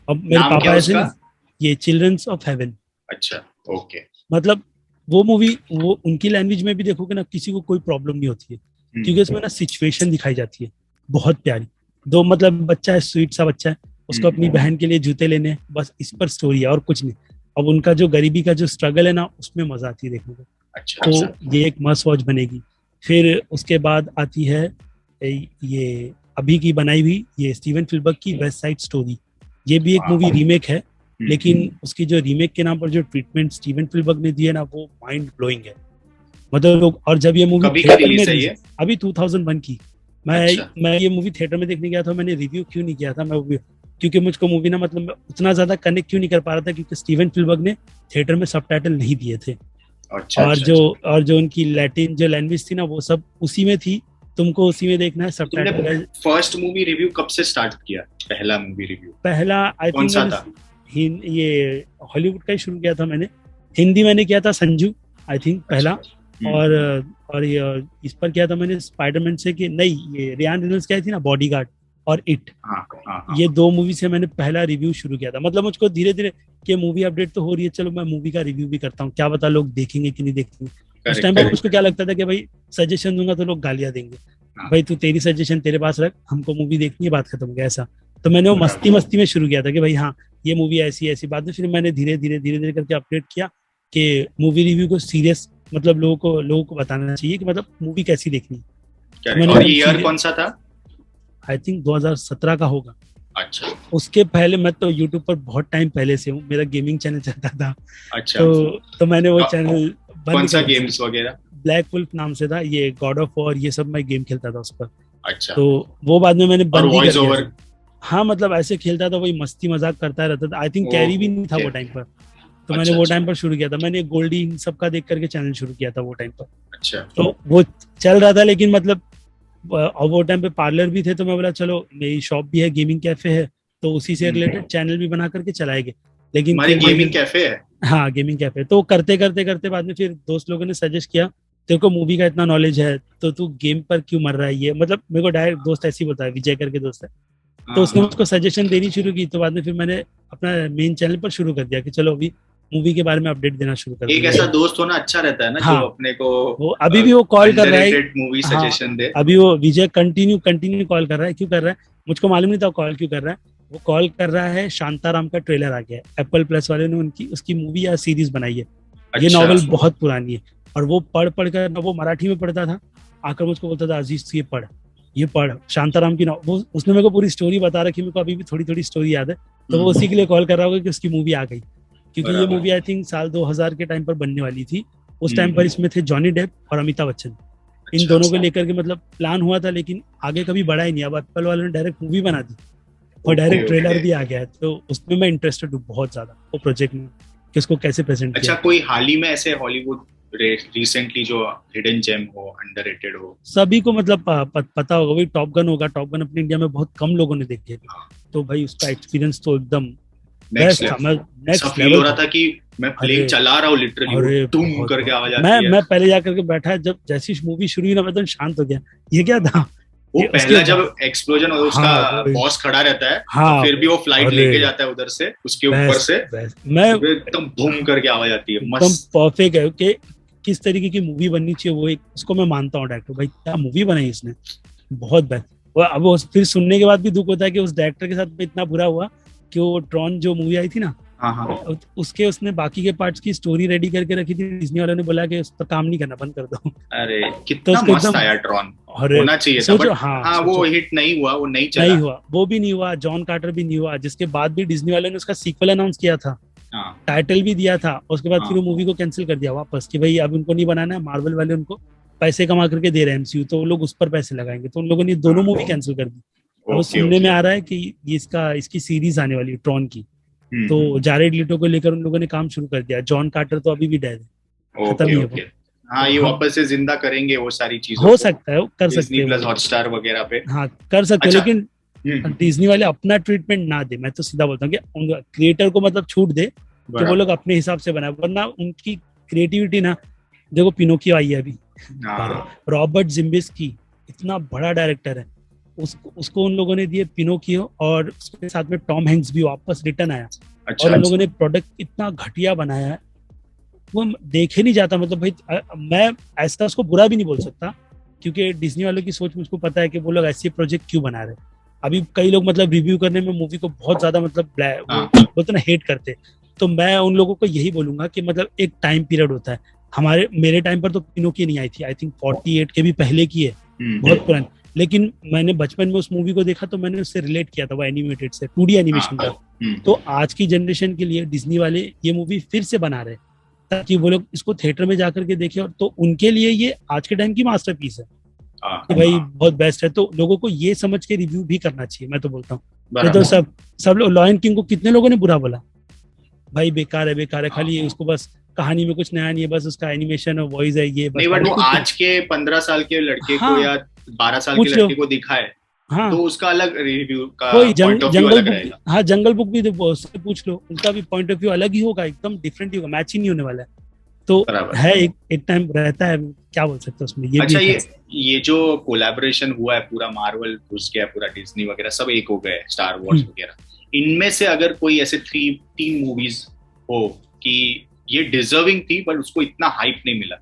अब मेरे पापा ऐसे ना, ये चिल्ड्रंस ऑफ हेवन। अच्छा ओके। मतलब वो मूवी वो उनकी लैंग्वेज में भी देखोगे ना, किसी को कोई प्रॉब्लम नहीं होती है, क्योंकि उसमें ना सिचुएशन दिखाई जाती है बहुत प्यारी। दो मतलब बच्चा है, स्वीट सा बच्चा है, उसको अपनी बहन के लिए जूते लेने, बस इस पर स्टोरी है और कुछ नहीं। अब उनका जो गरीबी का जो स्ट्रगल है ना, उसमें मजा आती है देखने को। अच्छा, तो ये एक मस्ट वॉच बनेगी। फिर उसके बाद आती है ये अभी की बनाई हुई ये स्टीवन स्पीलबर्ग की वेस्ट साइड स्टोरी। ये भी एक मूवी रीमेक है, लेकिन उसकी जो रीमेक के नाम पर जो ट्रीटमेंट स्टीवन स्पीलबर्ग ने दी है ना, वो माइंड ब्लोइंग है। मतलब लोग, और जब ये मूवी थिएटर में अभी 2001 की, मैं ये मूवी थिएटर में देखने गया था। मैंने रिव्यू क्यों नहीं किया था, मैं क्योंकि मुझको मूवी ना मतलब उतना ज्यादा कनेक्ट क्यों नहीं कर पा रहा था, क्योंकि स्टीवन स्पीलबर्ग ने थिएटर में सबटाइटल नहीं दिए थे। और जो उनकी लैटिन जो लैंग्वेज थी ना, वो सब उसी में थी। तुमको उसी में देखना है सबटाइटल। फर्स्ट मूवी रिव्यू कब से स्टार्ट किया? पहला मूवी रिव्यू पहला आई थिंक ये हॉलीवुड का ही शुरू किया था मैंने। हिंदी मैंने किया था संजू आई थिंक पहला। और ये इस पर किया था मैंने स्पाइडरमैन से, कि नहीं ये रियान रेनॉल्ड्स की आई थी ना, बॉडीगार्ड और इट। ये 2 मूवी से मैंने पहला रिव्यू शुरू किया था। मतलब मुझको धीरे धीरे कि मूवी अपडेट तो हो रही है, चलो मैं मूवी का रिव्यू भी करता हूँ, क्या पता लोग देखेंगे कि नहीं देखेंगे। उस टाइम पर मुझको क्या लगता था कि भाई सजेशन दूंगा तो लोग गालियां देंगे, भाई तू तेरी सजेशन तेरे पास रख, हमको मूवी देखनी है, बात खत्म हो गया ऐसा। तो मैंने वो मस्ती मस्ती में शुरू किया था कि भाई हाँ ये मूवी ऐसी ऐसी। बाद में फिर मैंने धीरे धीरे करके अपडेट किया कि मूवी रिव्यू को सीरियस मतलब लोगों को बताना चाहिए कि मतलब मूवी कैसी देखनी है। और ये ईयर कौन सा था? आई थिंक 2017 का होगा। अच्छा। उसके पहले मैं तो यूट्यूब पर बहुत टाइम पहले से हूँ, मेरा गेमिंग चैनल चलता था। अच्छा। तो मैंने वो चैनल कौन सा गेम्स वगैरह? ब्लैक वुल्फ नाम से था, ये गॉड ऑफ वॉर ये सब मैं गेम खेलता था उस पर। अच्छा। तो वो बाद में मैंने बंद ही कर दिया। हाँ मतलब ऐसे खेलता था, वही मस्ती मजाक करता रहता था। आई थिंक कैरी भी नहीं था वो टाइम पर। तो मैंने वो टाइम पर शुरू किया था, मैंने गोल्डी इन सब का देख करके चैनल शुरू किया था वो टाइम पर। अच्छा। तो वो चल रहा था, लेकिन मतलब और वो टाइम पे पार्लर भी थे, तो मैं बोला चलो मेरी शॉप भी है, गेमिंग कैफे है, तो उसी से रिलेटेड चैनल भी बना करके चलाएंगे। लेकिन गेमिंग कैफे है? हाँ गेमिंग कैफे। तो करते करते बाद में फिर दोस्त लोगों ने सजेस्ट किया तेरे को मूवी का इतना नॉलेज है तो तू गेम पर क्यों मर रहा है, ये मतलब मेरे को डायरेक्ट दोस्त ऐसे ही बताया, विजय करके दोस्त है। तो उसने मुझको सजेशन देनी शुरू की। तो बाद में फिर मैंने अपना मेन चैनल पर शुरू कर दिया कि चलो अभी मूवी के बारे में अपडेट देना शुरू कर दिया। एक ऐसा दोस्त होना अच्छा रहता है ना, हाँ, जो अपने को वो अभी भी वो कॉल कर रहा है मूवी सजेशन दे। अभी वो विजय कंटिन्यू कॉल कर रहा है। क्यों कर रहा है मुझको मालूम नहीं था कॉल क्यों कर रहा है। वो कॉल कर रहा है, शांताराम का ट्रेलर आ गया है, एप्पल प्लस वाले ने उसकी मूवी या सीरीज बनाई है। ये नॉवेल बहुत पुरानी है और वो पढ़ कर, वो मराठी में पढ़ता था, आकर मुझको बोलता था अजीज तू ये पढ़ शांताराम की वो उसने मेरे को पूरी स्टोरी बता रखी, मेरे को अभी भी थोड़ी स्टोरी याद है। तो वो उसी के लिए कॉल कर रहा होगा कि उसकी मूवी आ गई, क्योंकि ये मूवी आई थिंक साल 2000 के टाइम पर बनने वाली थी। उस टाइम पर इसमें थे जॉनी डेप और अमिताभ बच्चन, इन दोनों को लेकर के मतलब प्लान हुआ था, लेकिन आगे कभी बढ़ा ही नहीं। अब एप्पल वालों ने डायरेक्ट मूवी बना दी और डायरेक्ट ट्रेलर भी आ गया है, तो उसमें मैं इंटरेस्टेड हूँ बहुत ज्यादा वो प्रोजेक्ट में कि उसको कैसे प्रेजेंट किया। अच्छा, कोई हाल ही में ऐसे हॉलीवुड रिसेंटली जो हिडन जेम हो, अंडररेटेड हो? सभी को मतलब पता होगा, वही टॉप गन होगा। टॉप गन अपने इंडिया में बहुत कम लोगों ने देखी है, तो भाई उसका एक्सपीरियंस तो एकदम नेक्स्ट लेवल हो रहा था कि मैं प्लेन चला रहा हूँ लिटरली, टूम करके आवाज आती है। मैं पहले जाकर के बैठा, जब जैसी मूवी शुरू हुई ना मैं तो शांत हो गया, ये क्या था। वो पहला जब एक्सप्लोजन होता है, उसका बॉस खड़ा रहता है, तो फिर भी वो फ्लाइट लेके जाता है उधर से, उसके ऊपर से मैं एकदम बूम करके आवाज आती है। मस्त परफेक्ट है कि किस तरीके की मूवी बननी चाहिए, वो एक उसको मैं मानता हूँ। डायरेक्टर भाई क्या मूवी बनाई इसने, बहुत बेस्ट। अब फिर सुनने के बाद भी दुख होता है कि उस डायरेक्टर के साथ इतना बुरा हुआ कि वो ट्रॉन जो मूवी आई थी ना, उसने बाकी के पार्ट्स की स्टोरी रेडी करके रखी थी। डिज्नी वालों ने बोला कि उस पर काम नहीं करना, बंद कर दो। अरे कितना मस्त आया ट्रॉन, होना चाहिए था, बट हाँ वो हिट नहीं हुआ, वो नहीं चला, नहीं हुआ, वो भी नहीं हुआ, जॉन कार्टर भी नहीं हुआ, जिसके बाद भी डिज्नी वालों ने उसका सीक्वल अनाउंस किया था, टाइटल भी दिया था, उसके बाद फिर वो मूवी को कैंसिल कर दिया वापस कि भाई अब उनको नहीं बनाना है। मार्वल वाले उनको पैसे कमा करके दे रहे हैं एमसीयू, तो वो लोग उस पर पैसे लगाएंगे, तो उन लोगों ने दोनों मूवी कैंसिल कर दी। अब सुनने में आ रहा है कि ये इसकी सीरीज आने वाली है ट्रॉन की, तो जारेड लीटो को लेकर उन लोगों ने काम शुरू कर दिया। जॉन कार्टर तो अभी भी डेड है, खत्म ही है। हाँ, ये वापस से जिंदा करेंगे वो सारी चीजें, हो सकता है, कर सकते हैं प्लस हॉटस्टार वगैरह पे, हाँ कर सकते हैं। लेकिन डिज्नी वाले अपना ट्रीटमेंट ना दे, मैं तो सीधा बोलता हूँ कि क्रिएटर को मतलब छूट दे कि वो लोग अपने हिसाब से बनाए, वरना उनकी क्रिएटिविटी ना, देखो पिनोकियो आई है अभी, रॉबर्ट ज़िम्बिस्की इतना बड़ा डायरेक्टर है, उसको उन लोगों ने दिए पिनोकियो, और उसके साथ में टॉम हैंक्स भी वापस रिटर्न आया। और उन लोगों ने प्रोडक्ट इतना घटिया बनाया है, वो देखे नहीं जाता। मतलब भाई मैं ऐसा उसको बुरा भी नहीं बोल सकता, क्योंकि डिज्नी वालों की सोच मुझको पता है कि वो लोग ऐसे प्रोजेक्ट क्यों बना रहे। अभी कई लोग मतलब रिव्यू करने में मूवी को बहुत ज्यादा मतलब बोलते ना हेट करते, तो मैं उन लोगों को यही बोलूंगा कि मतलब एक टाइम पीरियड होता है। मेरे टाइम पर तो पिनोकियो नहीं आई थी, आई थिंक 48 के भी पहले की है, बहुत पुरानी। लेकिन मैंने बचपन में उस मूवी को देखा तो मैंने उससे रिलेट किया था, वो एनिमेटेड से 2D एनिमेशन का। तो आज की जनरेशन के लिए डिज्नी वाले ये मूवी फिर से बना रहे ताकि वो लोग इसको थिएटर में जाकर के देखें, और तो उनके लिए ये आज के टाइम की मास्टरपीस है कि भाई बहुत बेस्ट है। तो लोगों को ये समझ के रिव्यू भी करना चाहिए, मैं तो बोलता हूँ। तो सब लोग लॉयन किंग को कितने लोगों ने बुरा बोला, भाई बेकार है, खाली उसको बस कहानी में कुछ नया नहीं है, बस उसका एनिमेशन और वॉइस है ये बस। नहीं, बट वो आज के 15 साल के लड़के को या 12 साल के लड़के को दिखाए, तो उसका अलग रिव्यू का पॉइंट ऑफ व्यू अलग रहेगा। हाँ, जंगल बुक भी उससे पूछ लो, उनका भी पॉइंट ऑफ व्यू अलग ही होगा, एकदम डिफरेंट ही होगा, मैच ही नहीं होने वाला है। तो है एक टाइम रहता है, क्या बोल सकते हैं उसमें। ये अच्छा, ये जो कोलैबोरेशन हुआ है, पूरा मार्वल घुस गया, पूरा डिज्नी वगैरह सब एक हो गए, स्टार वॉर्स वगैरह, इनमें से अगर कोई ऐसे 3 मूवीज हो कि ये डिजर्विंग थी बट उसको इतना हाइप नहीं मिला?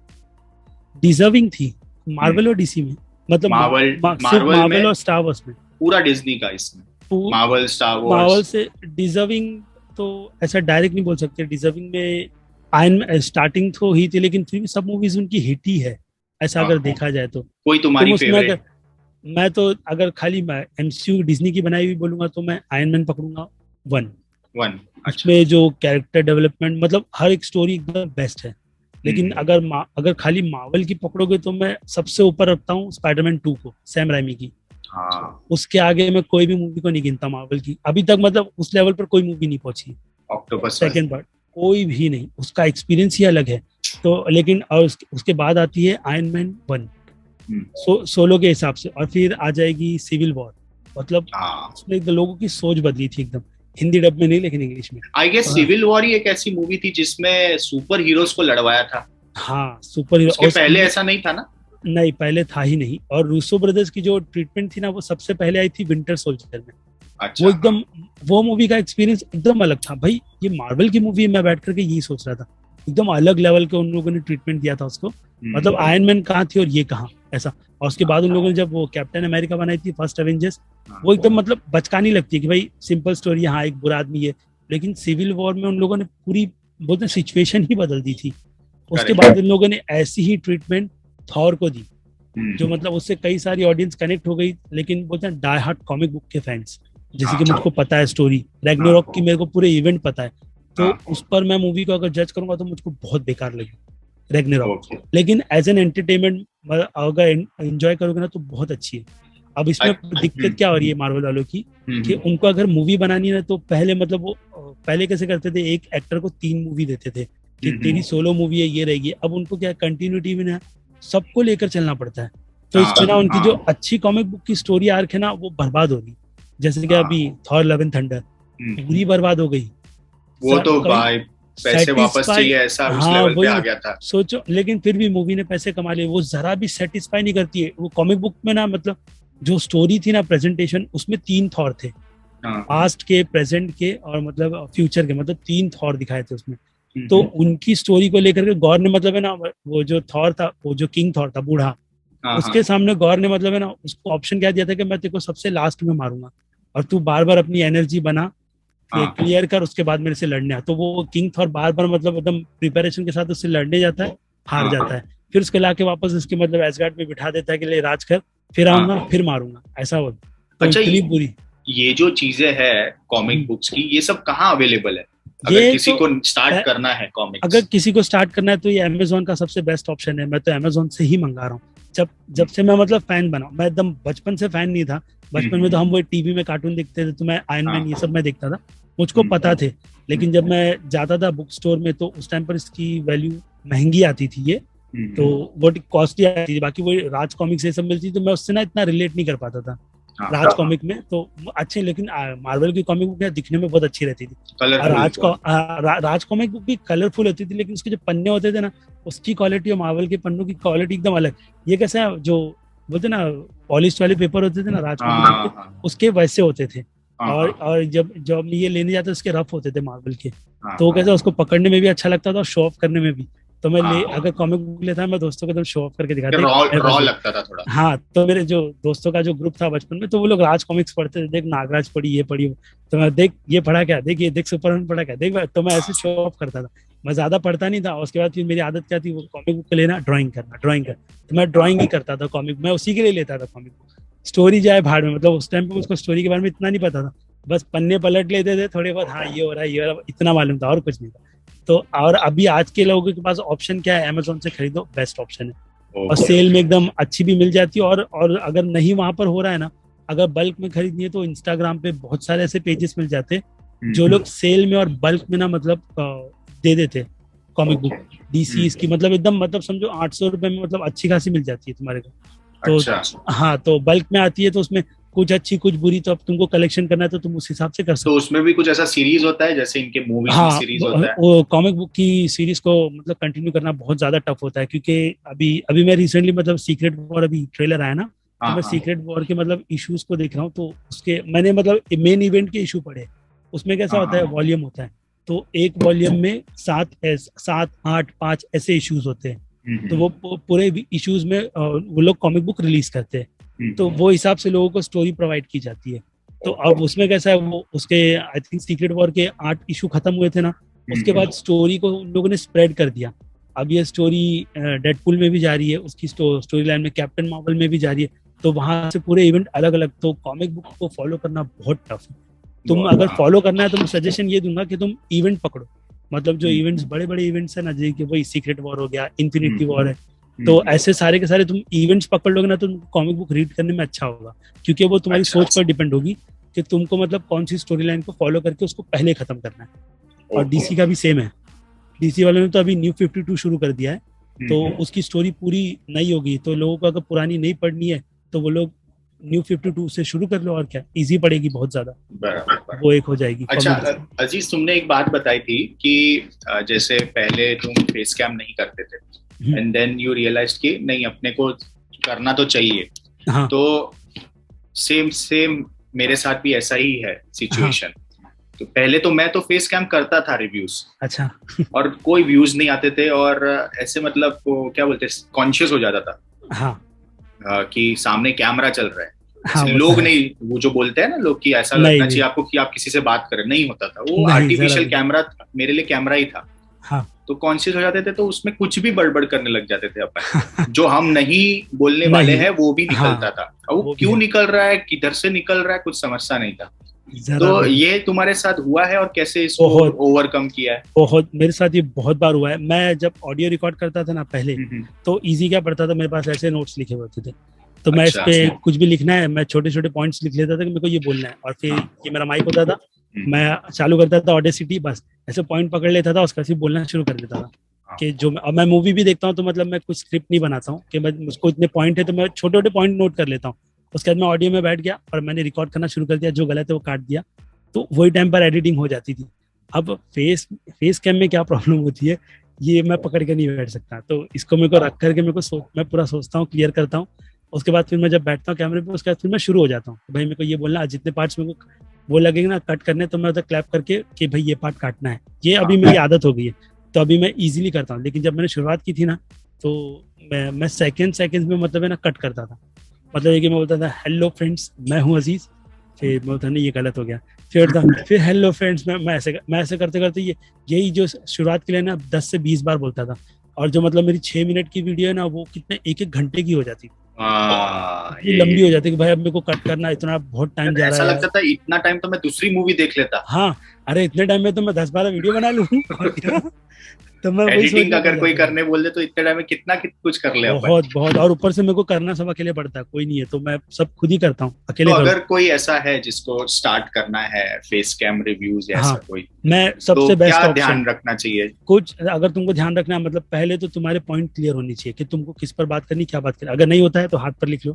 डिजर्विंग थी मार्वल और डीसी में? मतलब मार्वल सिर्फ मार्वल और स्टार वॉर्स में पूरा डिज्नी का, इसमें मार्वल स्टार वॉर्स। मार्वल से डिजर्विंग तो ऐसा डायरेक्ट नहीं बोल सकते, डिजर्विंग में आयरन स्टार्टिंग तो ही थी, लेकिन फिर भी सब मूवीज उनकी हिट ही है ऐसा अगर देखा जाए तो। कोई तुम्हारी फेवरेट? मैं तो अगर खाली एमसीयू डिज्नी की बनाई हुई बोलूंगा तो मैं आयरन मैन पकड़ूंगा। वन अच्छा। उसमें जो कैरेक्टर डेवलपमेंट मतलब हर एक स्टोरी एकदम बेस्ट है। लेकिन अगर खाली मार्वल की पकड़ोगे तो मैं सबसे ऊपर रखता हूँ स्पाइडरमैन 2 को, सैम राइमी की। उसके आगे मैं कोई भी मूवी को नहीं गिनता मार्वल की अभी तक, मतलब उस लेवल पर कोई मूवी नहीं पहुंची। ऑक्टोपस सेकंड पार्ट कोई भी नहीं, उसका एक्सपीरियंस ही अलग है। तो लेकिन और उसके बाद आती है आयरन मैन 1 सोलो के हिसाब से, और फिर आ जाएगी सिविल वॉर। मतलब उसने लोगों की सोच बदली थी एकदम, हिंदी डब में नहीं लेकिन इंग्लिश में। आई गेस सिविल वॉर ही एक ऐसी मूवी थी जिसमें सुपर हीरोज को लड़वाया था। हाँ सुपर हीरो। उसके पहले ऐसा नहीं था ना? नहीं पहले था ही नहीं। और रूसो ब्रदर्स की जो ट्रीटमेंट थी ना वो सबसे पहले आई थी विंटर सोल्जर में। अच्छा, वो एकदम वो मूवी का एक्सपीरियंस एकदम अलग था भाई। ये मार्वल की मूवी है, मैं बैठ करके यही सोच रहा था, एकदम अलग लेवल के उन लोगों ने ट्रीटमेंट दिया था उसको। मतलब आयरन मैन कहाँ थी और ये कहाँ ऐसा। और उसके बाद उन लोगों ने जब वो कैप्टन अमेरिका बनाई थी फर्स्ट एवेंजर्स, वो एकदम मतलब बचकानी लगती है कि भाई सिंपल स्टोरी, हाँ एक बुरा आदमी है। लेकिन सिविल वॉर में उन लोगों ने पूरी बोलते सिचुएशन ही बदल दी थी। उसके बाद इन लोगों ने ऐसी ही ट्रीटमेंट थॉर को दी जो मतलब उससे कई सारी ऑडियंस कनेक्ट हो गई। लेकिन बोलते हैं डाई हार्ड कॉमिक बुक के फैंस, जैसे कि मुझको पता है स्टोरी रैग्नारोक की, मेरे को पूरे इवेंट पता है, तो उस पर मैं मूवी को अगर जज करूंगा तो मुझको बहुत बेकार लगी रैग्नारोक। लेकिन एज एन एंटरटेनमेंट अगर एंजॉय करोगे ना तो बहुत अच्छी है। अब इसमें दिक्कत क्या हो रही है मार्वल वालों की कि उनको अगर मूवी बनानी है तो पहले मतलब वो पहले कैसे करते थे, एक एक्टर को 3 मूवी देते थे कि तेरी सोलो मूवी है ये रहेगी। अब उनको क्या कंटिन्यूटी में ना सबको लेकर चलना पड़ता है। तो इसमें ना उनकी जो अच्छी कॉमिक बुक की स्टोरी आर्क है ना वो बर्बाद हो गई। जैसे कि अभी थॉर लव एंड थंडर पूरी बर्बाद हो गई। वो तो भाई पैसे वापस चाहिए ऐसा उस लेवल पे आ गया था। सोचो, लेकिन फिर भी मूवी ने पैसे कमा लिए, वो जरा भी सेटिस्फाई नहीं करती है। वो कॉमिक बुक में ना मतलब जो स्टोरी थी ना प्रेजेंटेशन, उसमें 3 थॉर थे, पास्ट के, प्रेजेंट के और मतलब फ्यूचर के, मतलब 3 थॉर दिखाए थे उसमें। तो उनकी स्टोरी को लेकर के गौर ने मतलब है ना, वो जो थॉर था, वो जो किंग थॉर था बूढ़ा, उसके सामने गौर ने मतलब है ना उसको ऑप्शन क्या दिया था कि मैं तेरे को सबसे लास्ट में मारूंगा और तू बार बार अपनी एनर्जी बना क्लियर कर, उसके बाद मेरे से लड़ने आ। तो वो किंग थॉर बार बार मतलब एकदम प्रिपरेशन के साथ उससे लड़ने जाता है, हार जाता है, फिर उसके लाके वापस उसके मतलब एसगार्ड पे बिठा देता है कि ले राज कर, फिर आऊंगा फिर मारूंगा, ऐसा वो। तो अच्छा, इतनी बुरी ये जो चीजें है कॉमिक बुक्स की, ये सब कहाँ अवेलेबल है अगर किसी को स्टार्ट करना है कॉमिक्स? अगर किसी को स्टार्ट करना है तो ये अमेजोन का सबसे बेस्ट ऑप्शन है। मैं तो अमेजोन से ही मंगा रहा हूँ। जब से मैं मतलब फैन बना, मैं एकदम बचपन से फैन नहीं था। बचपन में तो हम वो टीवी में कार्टून देखते थे तो मैं आयरन मैन ये सब मैं देखता था, मुझको पता थे। लेकिन जब मैं जाता था बुक स्टोर में तो उस टाइम पर इसकी वैल्यू महंगी आती थी ये, तो वो कॉस्टली आती थी। बाकी वो राज कॉमिक से सब मिलती, तो मैं उससे ना इतना रिलेट नहीं कर पाता था राज कॉमिक में। तो अच्छे, लेकिन मार्वल की कॉमिक बुक दिखने में बहुत अच्छी रहती थी। राज कॉमिक बुक भी कलरफुल होती थी, लेकिन उसके जो पन्ने होते थे ना उसकी क्वालिटी और मार्वल के पन्नों की क्वालिटी एकदम अलग। ये कैसा है, जो बोलते ना पॉलिश वाले पेपर होते थे ना राज कॉमिक के, उसके वैसे होते थे। और जब हम ये लेने जाते उसके रफ होते थे मार्वल के, तो कैसे उसको पकड़ने में भी अच्छा लगता था और शो ऑफ करने में भी। तो मैं अगर कॉमिक बुक लेता मैं दोस्तों को एकदम शो ऑफ करके दिखाता, रॉ लगता था थोड़ा। हाँ, तो मेरे जो दोस्तों का जो ग्रुप था बचपन में, तो वो लोग राज कॉमिक्स पढ़ते थे, देख नागराज पढ़ी, ये पढ़ी, तो मैं देख ये पढ़ा क्या, देख ये देख सुपरमैन पढ़ा क्या, देख। तो मैं ऐसे शो ऑफ करता था। मैं ज्यादा पढ़ता नहीं था। उसके बाद फिर मेरी आदत क्या थी, वो कॉमिक बुक लेना, ड्राइंग कर, तो मैं ड्राइंग ही करता था कॉमिक। मैं उसी के लिए लेता था कॉमिक बुक। स्टोरी जाए भाड़ में, मतलब उस टाइम पे मुझको स्टोरी के बारे में इतना नहीं पता था, बस पन्ने पलट लेते थे थोड़े बहुत, हाँ ये हो रहा है, ये हो रहा है, इतना मालूम था और कुछ नहीं था। तो और अभी आज के लोगों के पास ऑप्शन क्या है, अमेजोन से खरीदो, बेस्ट ऑप्शन है। और सेल में एकदम अच्छी भी मिल जाती है। और अगर नहीं वहां पर हो रहा है ना, अगर बल्क में खरीदनी है तो इंस्टाग्राम पे बहुत सारे ऐसे पेजेस मिल जाते हैं जो लोग सेल में और बल्क में ना मतलब दे देते कॉमिक बुक डीसी की, मतलब एकदम मतलब समझो 800 रुपए में मतलब अच्छी खासी मिल जाती है तुम्हारे को। तो अच्छा। हाँ, तो बल्क में आती है तो उसमें कुछ अच्छी कुछ बुरी, तो अब तुमको कलेक्शन करना है तो तुम उस हिसाब से कर सकते हो। तो उसमें भी कुछ ऐसा सीरीज होता है जैसे इनके मूवीज की सीरीज होता है? वो कॉमिक बुक की सीरीज को मतलब कंटिन्यू करना बहुत ज्यादा टफ होता है, क्योंकि अभी मैं रिसेंटली मतलब सीक्रेट वॉर, अभी ट्रेलर आया ना, तो मैं सीक्रेट वॉर के मतलब इश्यूज को देख रहा हूँ। तो उसके मैंने मतलब मेन इवेंट के इशू पढ़े। उसमें कैसा होता है, वॉल्यूम होता है, तो एक वॉल्यूम में 7, 8, 5 ऐसे इश्यूज होते हैं। तो वो पूरे इश्यूज में वो लोग कॉमिक बुक रिलीज करते हैं, तो वो हिसाब से लोगों को स्टोरी प्रोवाइड की जाती है। तो अब उसमें कैसा है, वो उसके आई थिंक सीक्रेट वॉर के 8 इशू खत्म हुए थे ना, उसके बाद स्टोरी को उन लोगों ने स्प्रेड कर दिया। अब ये स्टोरी डेडपूल में भी जा रही है, उसकी स्टोरी लाइन में कैप्टन मार्वल में भी जा रही है, तो वहां से पूरे इवेंट अलग अलग। तो कॉमिक बुक को फॉलो करना बहुत टफ है। तुम अगर फॉलो करना है तो मैं सजेशन ये दूंगा कि तुम इवेंट पकड़ो, मतलब जो इवेंट्स बड़े बड़े इवेंट्स है ना, जैसे वही सीक्रेट वॉर हो गया, इन्फिनिटी वॉर है, तो ऐसे सारे के सारे तुम इवेंट्स पकड़ लोगे ना तो कॉमिक बुक रीड करने में अच्छा होगा, क्योंकि वो तुम्हारी सोच पर डिपेंड होगी कि तुमको मतलब कौन सी स्टोरी लाइन को फॉलो करके उसको पहले खत्म करना है। और डीसी का भी सेम है, डीसी वालों ने तो अभी न्यू 52 शुरू कर दिया है, तो उसकी स्टोरी पूरी नई होगी, तो लोगों को अगर पुरानी नहीं पढ़नी है तो वो लोग न्यू 52 से शुरू कर लो, और क्या इजी पड़ेगी बहुत ज्यादा, वो एक हो जाएगी। अच्छा अजीज, तुमने एक बात बताई थी कि जैसे पहले तुम फेस कैम नहीं करते थे एंड देन यू रियलाइज कि नहीं अपने को करना तो चाहिए। हाँ. तो सेम मेरे साथ भी ऐसा ही है सिचुएशन। हाँ. तो पहले तो मैं तो फेस कैम करता था रिव्यूज, अच्छा और कोई व्यूज नहीं आते थे, और ऐसे मतलब वो क्या बोलते कॉन्शियस हो जाता था। हाँ. कि सामने कैमरा चल रहा है। हाँ, लोग नहीं, वो जो बोलते हैं ना लोग कि ऐसा लगना चाहिए आपको कि आप किसी से बात कर रहे, नहीं होता था वो, आर्टिफिशियल कैमरा मेरे लिए कैमरा ही था। हाँ. तो कॉन्शियस हो जाते थे, तो उसमें कुछ भी बड़बड़ करने लग जाते थे अपन जो हम नहीं बोलने वाले हैं वो भी निकलता था। वो क्यों निकल रहा है, किधर से निकल रहा है, कुछ समझता नहीं था। तो ये तुम्हारे साथ हुआ है और कैसे इसको ओवरकम किया है? बहुत, मेरे साथ ये बहुत बार हुआ है। मैं जब ऑडियो रिकॉर्ड करता था ना पहले, तो इजी क्या पड़ता था, मेरे पास ऐसे नोट्स लिखे होते थे, तो मैं इस पे कुछ भी लिखना है, मैं छोटे छोटे पॉइंट्स लिख लेता था कि मेरे को ये बोलना है, और फिर ये मेरा माइक होता था, मैं चालू करता था ऑडेसिटी, बस ऐसे पॉइंट पकड़ लेता था, उसका सिर्फ बोलना शुरू कर देता था। कि जो अब मैं मूवी भी देखता हूँ तो मतलब मैं कुछ स्क्रिप्ट नहीं बनाता हूँ कि मैं मुझको इतने पॉइंट है तो मैं छोटे छोटे पॉइंट नोट कर लेता हूँ। उसके बाद मैं ऑडियो में बैठ गया और मैंने रिकॉर्ड करना शुरू कर दिया, जो गलत है वो काट दिया, तो वही टाइम पर एडिटिंग हो जाती थी। अब फेस कैम में क्या प्रॉब्लम होती है, ये मैं पकड़ के नहीं बैठ सकता, तो इसको मेरे को रख करके मैं पूरा सोचता हूँ, क्लियर करता हूँ, उसके बाद फिर मैं जब बैठता हूँ कैमरे पे, उसके बाद फिर मैं शुरू हो जाता हूँ, भाई मेरे को ये बोलना, जितने पार्ट्स मेरे को वो लगेंगे ना कट करने, तो मैं उधर क्लैप करके कि भाई ये पार्ट काटना है। ये अभी मेरी आदत हो गई है, तो अभी मैं इजीली करता हूँ। लेकिन जब मैंने शुरुआत की थी ना, तो मैं सेकंड में मतलब है ना कट करता था, मतलब ये कि मैं बोलता था हेलो फ्रेंड्स मैं हूँ अजीज, फिर मैं बोलता नहीं ये गलत हो गया, फिर हेलो फ्रेंड्स मैं ऐसे करते करते यही जो शुरुआत के लिए ना 10 से 20 बार बोलता था, और जो मतलब मेरी 6 मिनट की वीडियो है ना, वो कितने 1-1 घंटे की हो जाती थी, ये लंबी हो जाती है कि भाई अब मेरे को कट करना, इतना बहुत टाइम जा रहा है। ऐसा लगता था इतना टाइम तो मैं दूसरी मूवी देख लेता। हाँ, अरे इतने टाइम में तो मैं 10-12 वीडियो बना लूँ। तो मैं एडिटिंग अगर कोई करने बोल दे तो इतने टाइम में कितना कुछ कर ले बहुत, और ऊपर से मेरे को करना सब अकेले पड़ता है, कोई नहीं है, तो मैं सब खुद ही करता हूँ अकेले। तो अगर कोई ऐसा है जिसको स्टार्ट करना है फेस कैम रिव्यूज या ऐसा कोई, मैं सबसे बेस्ट क्या ध्यान रखना चाहिए? कुछ अगर तुमको ध्यान रखना है, मतलब पहले तो तुम्हारे पॉइंट क्लियर होनी चाहिए कि तुमको किस पर बात करनी, क्या बात करनी। अगर नहीं होता है तो हाथ पर लिख लो,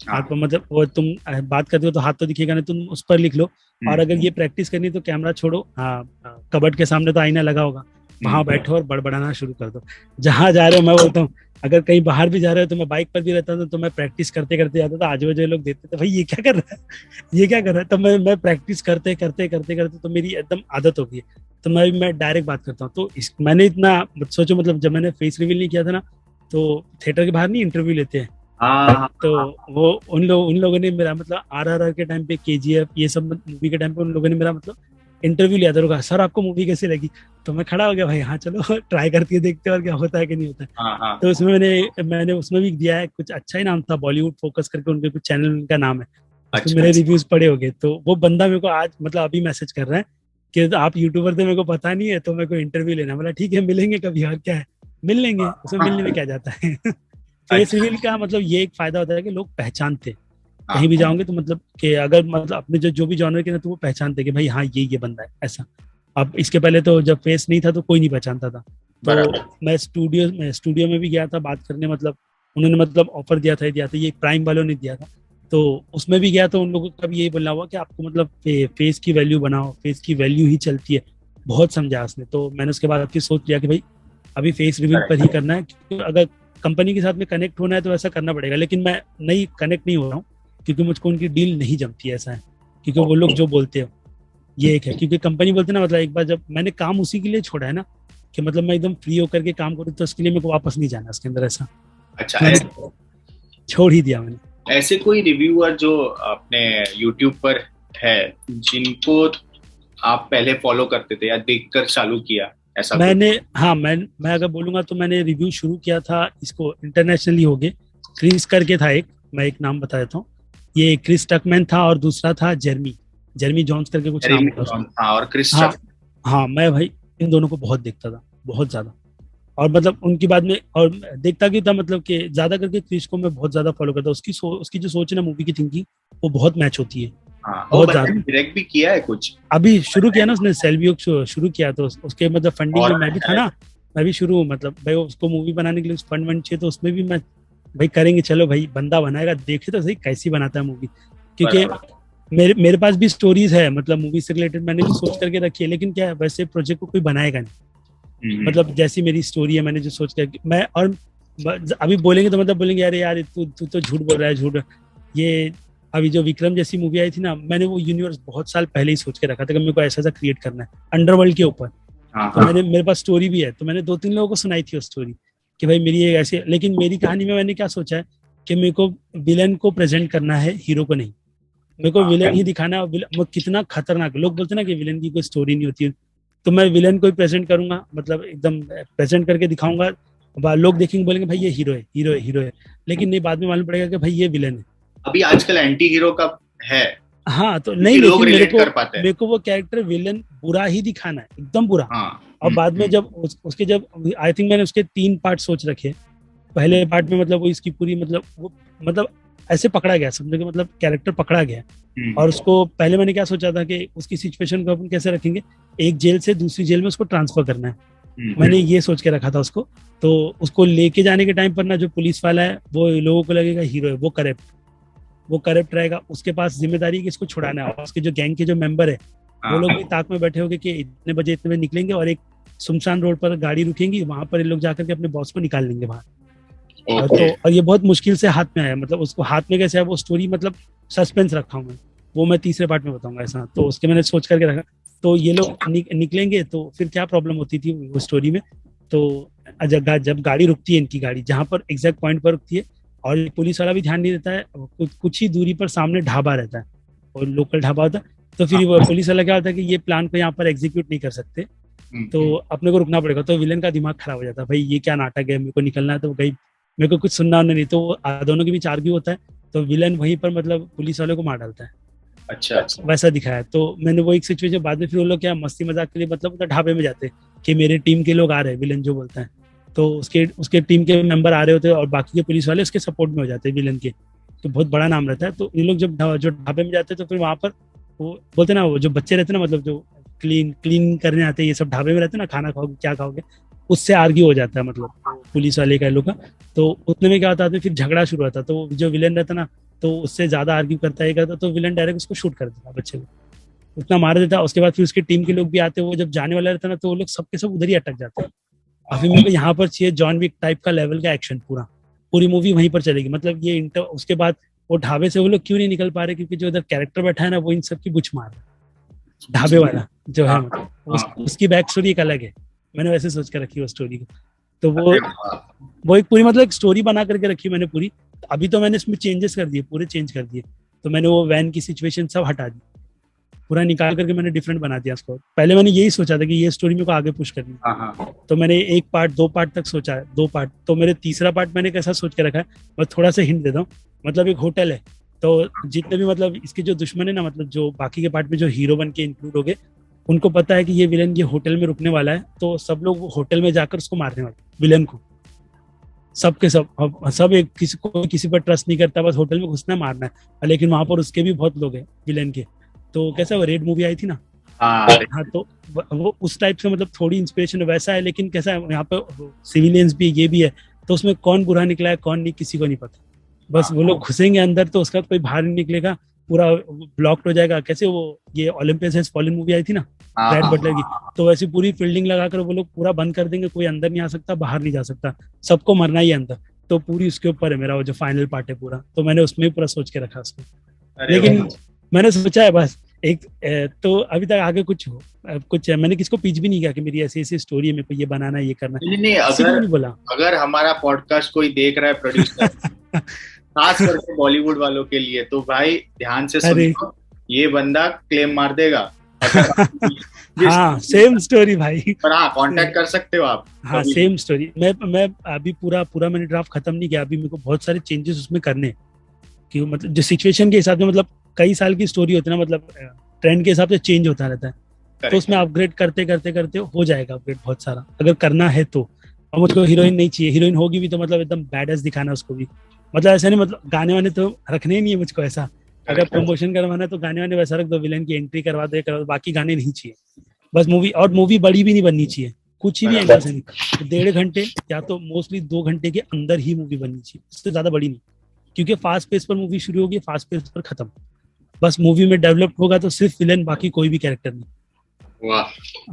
हाथ पर मतलब वो तुम बात करते हो तो हाथ तो दिखेगा नहीं, तुम उस पर लिख लो। और अगर ये प्रैक्टिस करनी तो कैमरा छोड़ो, कबर्ड के सामने तो आईना लगा होगा, वहां बैठो और बड़बड़ाना शुरू कर दो। जहां जा रहे हो, मैं बोलता हूँ अगर कहीं बाहर भी जा रहे हो, तो मैं बाइक पर भी रहता था, तो मैं प्रैक्टिस करते करते जाता था, आजू बाजू लोग देखते थे भाई ये क्या कर रहा है, ये क्या कर रहा है, तो मैं प्रैक्टिस करते करते तो मेरी एकदम आदत हो गई, तो मैं डायरेक्ट बात करता हूँ। तो मैंने इतना सोचो, मतलब जब मैंने फेस रिवील नहीं किया था ना, तो थिएटर के बाहर नहीं इंटरव्यू लेते हैं, तो वो उन लोगों ने मेरा मतलब RRR के टाइम पे, KGF ये सब मूवी के टाइम पे उन लोगों ने मेरा मतलब इंटरव्यू लिया था, कहा सर आपको मूवी कैसी लगी, तो मैं खड़ा हो गया, भाई हाँ चलो ट्राई करके देखते हैं और क्या होता है कि नहीं होता है। तो उसमें मैंने उसमें भी दिया है, कुछ अच्छा ही नाम था, बॉलीवुड फोकस करके उनके कुछ चैनल उनका नाम है, तो मेरे रिव्यूज पड़े हो गए। तो वो बंदा मेरे को आज मतलब अभी मैसेज कर रहा है कि आप यूट्यूबर थे, मेरे को पता नहीं है, तो मेरे को इंटरव्यू लेना। बोला ठीक है मिलेंगे कभी, और क्या है, मिल लेंगे, उसमें मिलने में क्या जाता है। फेस रिवील का मतलब ये एक फायदा होता है कि लोग पहचानते, कहीं भी जाओगे तो मतलब कि अगर मतलब अपने जो भी जॉनर के ना, तो वो पहचानते कि भाई हाँ ये बंदा है ऐसा। अब इसके पहले तो जब फेस नहीं था तो कोई नहीं पहचानता था, तो मैं स्टूडियो में भी गया था बात करने, मतलब उन्होंने मतलब ऑफर दिया था ये प्राइम वालों ने दिया था, तो उसमें भी गया, तो उन लोगों का भी यही बोलना हुआ कि आपको मतलब फेस की वैल्यू बनाओ, फेस की वैल्यू ही चलती है, बहुत समझा उसने। तो मैंने उसके बाद फिर सोच लिया कि भाई अभी फेस रिव्यू पर ही करना है, क्योंकि अगर कंपनी के साथ में कनेक्ट होना है तो ऐसा करना पड़ेगा, लेकिन मैं कनेक्ट नहीं हो रहा हूँ क्योंकि मुझको उनकी डील नहीं जमती, ऐसा है, क्योंकि वो लोग जो बोलते हो ये एक है, क्योंकि कंपनी बोलते ना, मतलब एक बार जब मैंने काम उसी के लिए छोड़ा है ना, कि मतलब मैं एकदम फ्री होकर के काम करूँ, तो उसके लिए मेरे को वापस नहीं जाना उसके अंदर ऐसा। अच्छा, छोड़ ही दिया मैंने। ऐसे कोई रिव्यूअर जो अपने यूट्यूब पर है जिनको आप पहले फॉलो करते थे या देखकर चालू किया, ऐसा मैंने हाँ मैं अगर बोलूंगा तो मैंने रिव्यू शुरू किया था, इसको इंटरनेशनली हो गए, क्रिस करके था एक, मैं एक नाम बता देता हूँ, ये क्रिस टकमैन था और दूसरा था जेरमी जॉन्स करके कुछ नाम था। हाँ, और क्रिस हाँ हाँ, मैं भाई इन दोनों को बहुत देखता था, बहुत ज्यादा। और मतलब उनकी बाद में और देखता भी था, मतलब कि ज्यादा करके क्रिस को मैं बहुत ज्यादा फॉलो करता, उसकी जो सोच है ना मूवी की थिंकिंग, वो बहुत मैच होती है। हाँ, बहुत ज्यादा। डायरेक्ट भी किया है कुछ, अभी शुरू किया ना उसने, सेल्वियोग शुरू किया, तो उसके मतलब फंडिंग में मैं भी था ना, मैं भी शुरू, मतलब भाई उसको मूवी बनाने के लिए फंड वंड चाहिए, तो उसमें भी मैं भाई करेंगे, चलो भाई बंदा बनाएगा, देखे तो सही कैसी बनाता है मूवी। क्योंकि मेरे पास भी स्टोरीज है, मतलब मूवी से रिलेटेड मैंने भी सोच करके रखी है, लेकिन क्या है, वैसे प्रोजेक्ट को कोई बनाएगा नहीं। मतलब जैसी मेरी स्टोरी है, मैंने जो सोच कर मैं, और अभी बोलेंगे तो मतलब बोलेंगे अरे यार तू तो झूठ बोल रहा है, झूठ। ये अभी जो विक्रम जैसी मूवी आई थी ना, मैंने वो यूनिवर्स बहुत साल पहले ही सोच के रखा था कि मेरे को ऐसा क्रिएट करना है अंडरवर्ल्ड के ऊपर। तो मेरे पास स्टोरी भी है, तो मैंने 2-3 लोगों को सुनाई थी वो स्टोरी कि भाई मेरी एक ऐसी, लेकिन मेरी कहानी में मैंने क्या सोचा है कि मेरे को विलन को प्रेजेंट करना है, हीरो को नहीं। मेरे को विलन ही दिखाना है, वो कितना खतरनाक, लोग बोलते हैं ना कि विलन की कोई स्टोरी नहीं होती है, तो मैं विलन को ही प्रेजेंट करूंगा, मतलब एकदम प्रेजेंट करके दिखाऊंगा, लोग देखेंगे बोलेंगे भाई ये हीरो है, हीरो है, हीरो है, लेकिन नहीं, बाद में मालूम पड़ेगा कि भाई ये विलन है। अभी आजकल एंटी हीरो का है। हाँ, तो नहीं, लेकिन मेरे को वो कैरेक्टर विलन बुरा ही दिखाना है, एकदम बुरा। और बाद में जब उसके जब आई थिंक मैंने उसके 3 पार्ट सोच रखे। पहले पार्ट में मतलब वो इसकी पूरी मतलब ऐसे पकड़ा गया, समझो कि मतलब कैरेक्टर पकड़ा गया, और उसको पहले मैंने क्या सोचा था कि उसकी सिचुएशन को अपन कैसे रखेंगे, एक जेल से दूसरी जेल में उसको ट्रांसफर करना है, मैंने ये सोच के रखा था उसको। तो उसको लेके जाने के टाइम पर ना, जो पुलिस वाला है वो लोगों को लगेगा हीरो है, वो करप्ट रहेगा, उसके पास जिम्मेदारी कि इसको छुड़ाना है, और उसके जो गैंग के जो मेंबर है वो लोग भी ताक में बैठे होंगे कि इतने बजे निकलेंगे, और एक सुनसान रोड पर गाड़ी रुकेंगी, वहां पर ये लोग जाकर के अपने बॉस को निकाल लेंगे बाहर। तो और ये बहुत मुश्किल से हाथ में आया, मतलब उसको हाथ में कैसे है वो स्टोरी, मतलब सस्पेंस रखा हूँ मैं, वो मैं तीसरे पार्ट में बताऊंगा ऐसा। तो उसके मैंने सोच करके रखा, तो ये लोग निकलेंगे, तो फिर क्या प्रॉब्लम होती थी वो स्टोरी में। तो जब गाड़ी रुकती है, इनकी गाड़ी जहाँ पर एग्जैक्ट पॉइंट पर रुकती है, और पुलिस वाला भी ध्यान नहीं देता है, कुछ ही दूरी पर सामने ढाबा रहता है, और लोकल ढाबा होता है, तो फिर वो पुलिस वाला क्या होता है कि ये प्लान को यहाँ पर एग्जीक्यूट नहीं कर सकते, तो अपने को रुकना पड़ेगा। तो विलन का दिमाग खराब हो जाता है, भाई ये क्या नाटक है, मेरे को निकलना है, तो भाई मेरे को कुछ सुनना नहीं, तो दोनों के बीच आर्ग्यू होता है, तो विलन वहीं पर मतलब पुलिस वाले को मार डालता है। अच्छा, वैसा दिखाया। तो मैंने वो एक सिचुएशन, बाद में फिर वो लोग क्या मस्ती मजाक के लिए मतलब ढाबे में जाते कि मेरे टीम के लोग आ रहे हैं, विलन जो बोलता है, तो उसके टीम के मेंबर आ रहे होते हैं, और बाकी के पुलिस वाले उसके सपोर्ट में हो जाते हैं विलन के, तो बहुत बड़ा नाम रहता है। तो ये लोग जब जो ढाबे में जाते हैं, तो फिर वहां पर वो बोलते ना, वो जो बच्चे रहते हैं ना, मतलब जो क्लीन करने आते हैं, ये सब ढाबे में रहते हैं ना, खाना खाओगे क्या खाओगे, उससे आर्ग्यू हो जाता है, मतलब पुलिस वाले का लोग का। तो उतने में क्या होता है, फिर झगड़ा शुरू होता है, तो जो विलन रहता ना, तो उससे ज्यादा आर्ग्यू करता है, तो विलन डायरेक्ट उसको शूट कर देता बच्चे को, उतना मार देता। उसके बाद फिर उसकी टीम के लोग भी आते हैं, वो जब जाने वाला रहता है ना, तो वो लोग सबके सब उधर ही अटक जाते हैं। और फिर मेरे को यहाँ पर चाहिए जॉन विक टाइप का लेवल का एक्शन, पूरी मूवी वहीं पर चलेगी। मतलब ये उसके बाद वो ढाबे से वो लोग क्यों नहीं निकल पा रहे, क्योंकि जो इधर कैरेक्टर बैठा है ना, वो इन सब की बुच मार रहा है, ढाबे वाला जो है, उसकी बैक स्टोरी एक अलग है, मैंने वैसे सोच कर रखी वो स्टोरी को। तो वो एक पूरी मतलब एक स्टोरी बना करके रखी मैंने पूरी। अभी तो मैंने इसमें चेंजेस कर दिए, पूरे चेंज कर दिए। तो मैंने वो वैन की सिचुएशन सब हटा दी, पूरा निकाल करके मैंने डिफरेंट बना दिया उसको। पहले मैंने यही सोचा था कि ये स्टोरी मेरे को आगे पुश करनी है, तो मैंने 1 पार्ट 2 पार्ट तक सोचा है, 2 पार्ट। तो मेरे तीसरा पार्ट मैंने कैसा सोच के रखा है, मैं थोड़ा सा हिंट देता हूँ। मतलब एक होटल है, तो जितने भी मतलब इसके जो दुश्मन है ना, मतलब जो बाकी के पार्ट में जो हीरो बन के इंक्लूड हो गए, उनको पता है कि ये विलन ये होटल में रुकने वाला है, तो सब लोग वो होटल में जाकर उसको मारने वाले, विलन को, सबके सब एक किसी पर ट्रस्ट नहीं करता, बस होटल में घुसना मारना है। लेकिन वहां पर उसके भी बहुत लोग हैं विलन के। तो कैसा वो रेड मूवी आई थी ना, हाँ, तो वो उस टाइप से मतलब थोड़ी इंस्पिरेशन वैसा है। लेकिन कैसा है, यहाँ पे सिविलियंस भी ये भी है, तो उसमें कौन बुरा निकला है कौन नहीं, किसी को नहीं पता। बस वो लोग घुसेंगे अंदर, तो उसका कोई बाहर नहीं निकलेगा, पूरा ब्लॉक्ड हो जाएगा। कैसे वो ये ओलंपियस हैज फॉलन मूवी आई थी ना ब्रैड बटलर की, तो वैसे पूरी फील्डिंग लगाकर वो लोग पूरा बंद कर देंगे, कोई अंदर नहीं आ सकता, बाहर नहीं जा सकता, सबको मरना ही अंदर। तो पूरी उसके ऊपर है मेरा वो जो फाइनल पार्ट है पूरा, तो मैंने उसमें पूरा सोच के रखा उसको। लेकिन मैंने सोचा है बस एक तो अभी तक आगे कुछ मैंने किसको पिच भी नहीं किया कि मेरी ऐसी ऐसी स्टोरी है, मेरे को ये बनाना है, ये करना है। नहीं, नहीं बोला। अगर हमारा पॉडकास्ट कोई देख रहा है प्रोड्यूसर, खास करके बॉलीवुड वालों के लिए, तो भाई ध्यान से सुनो, ये बंदा क्लेम मार देगा। हाँ सेम स्टोरी भाई, पर हाँ कांटेक्ट कर सकते हो आप। हाँ सेम स्टोरी। मैं अभी पूरा मैंने ड्राफ्ट खत्म नहीं किया, अभी मेरे को बहुत सारे चेंजेस उसमें करने, कि मतलब जो सिचुएशन के हिसाब से, मतलब कई साल की स्टोरी होती है ना, मतलब ट्रेंड के हिसाब से चेंज होता रहता है, तो उसमें अपग्रेड करते करते करते हो जाएगा अपग्रेड बहुत सारा, अगर करना है तो। और मुझको हीरोइन नहीं चाहिए, हीरोइन होगी भी तो मतलब एकदम बैडएस दिखाना उसको भी, मतलब ऐसा नहीं, मतलब गाने वाने तो रखने ही नहीं है मुझको ऐसा, अगर प्रमोशन करवाना है तो गाने वाने वैसा रख दो, विलेन की एंट्री करवा दो, बाकी गाने नहीं चाहिए बस मूवी। और मूवी बड़ी भी नहीं बननी चाहिए, कुछ ही भी एंगल से नहीं, 1.5 घंटे या तो मोस्टली 2 घंटे के अंदर ही मूवी बननी चाहिए, इससे ज्यादा बड़ी नहीं, क्योंकि फास्ट पेस पर मूवी शुरू होगी, फास्ट पेस पर खत्म। बस मूवी में डेवलप होगा तो सिर्फ विलेन, बाकी कोई भी कैरेक्टर नहीं। वाह,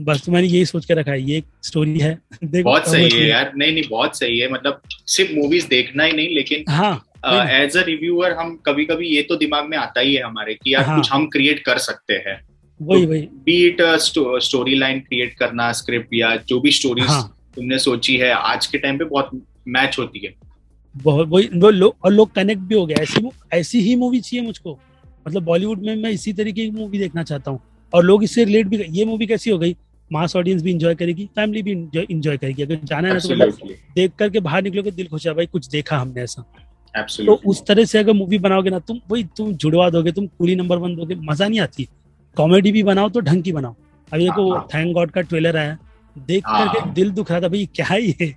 बस मैंने यही सोच के रखा है, ये एक स्टोरी है। बहुत सही है यार। नहीं बहुत सही है, मतलब सिर्फ मूवीज देखना ही नहीं, लेकिन हाँ एज अ रिव्यूअर हम कभी कभी ये तो दिमाग में आता ही है हमारे कि यार कुछ हम क्रिएट कर सकते हैं। वही बीट स्टोरी लाइन क्रिएट करना, स्क्रिप्ट या जो भी स्टोरीज तुमने सोची है आज के टाइम पे बहुत मैच होती है, बहुत वो लोग कनेक्ट भी हो गया। ऐसी ही मूवी चाहिए मुझको, मतलब बॉलीवुड में मैं इसी तरीके की मूवी देखना चाहता हूँ, और लोग इससे रिलेट भी। ये मूवी कैसी हो गई, मास ऑडियंस भी एंजॉय करेगी, फैमिली भी एंजॉय करेगी, अगर जाना है ना तो देख करके बाहर निकलोगे दिल खुश है, भाई कुछ देखा हमने ऐसा। तो उस तरह से अगर मूवी बनाओगे ना तुम जुड़वा दोगे, तुम कूली नंबर 1 दोगे, मजा नहीं आती। कॉमेडी भी बनाओ तो ढंग की बनाओ। अभी देखो थैंक गॉड का ट्रेलर आया, देख करके दिल दुख रहा था, भाई क्या है ये।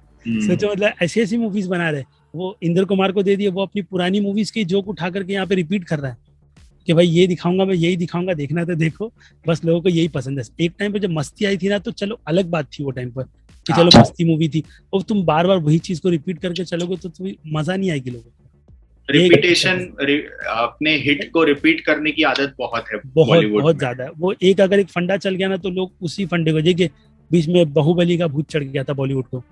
सोचो मतलब ऐसी ऐसी मूवीज बना रहे, वो इंद्र कुमार को दे दिए, वो अपनी पुरानी मूवीज की जोक उठा करके यहाँ पे रिपीट कर रहा है कि भाई ये दिखाऊंगा, मैं यही दिखाऊंगा, देखना तो देखो, बस लोगों को यही पसंद है। एक टाइम पे जब मस्ती आई थी ना, तो चलो अलग बात थी वो टाइम पर कि चलो मस्ती मूवी थी, और तुम बार बार वही चीज को रिपीट करके चलोगे तो तुम्हें मजा नहीं आएगी लोगों को। रिपीटेशन, अपने हिट को रिपीट करने की आदत बहुत है, बहुत ज्यादा है। वो एक अगर एक फंडा चल गया ना, तो लोग उसी फंडे को, देखिए बीच में बाहुबली का भूत चढ़ गया था बॉलीवुड को,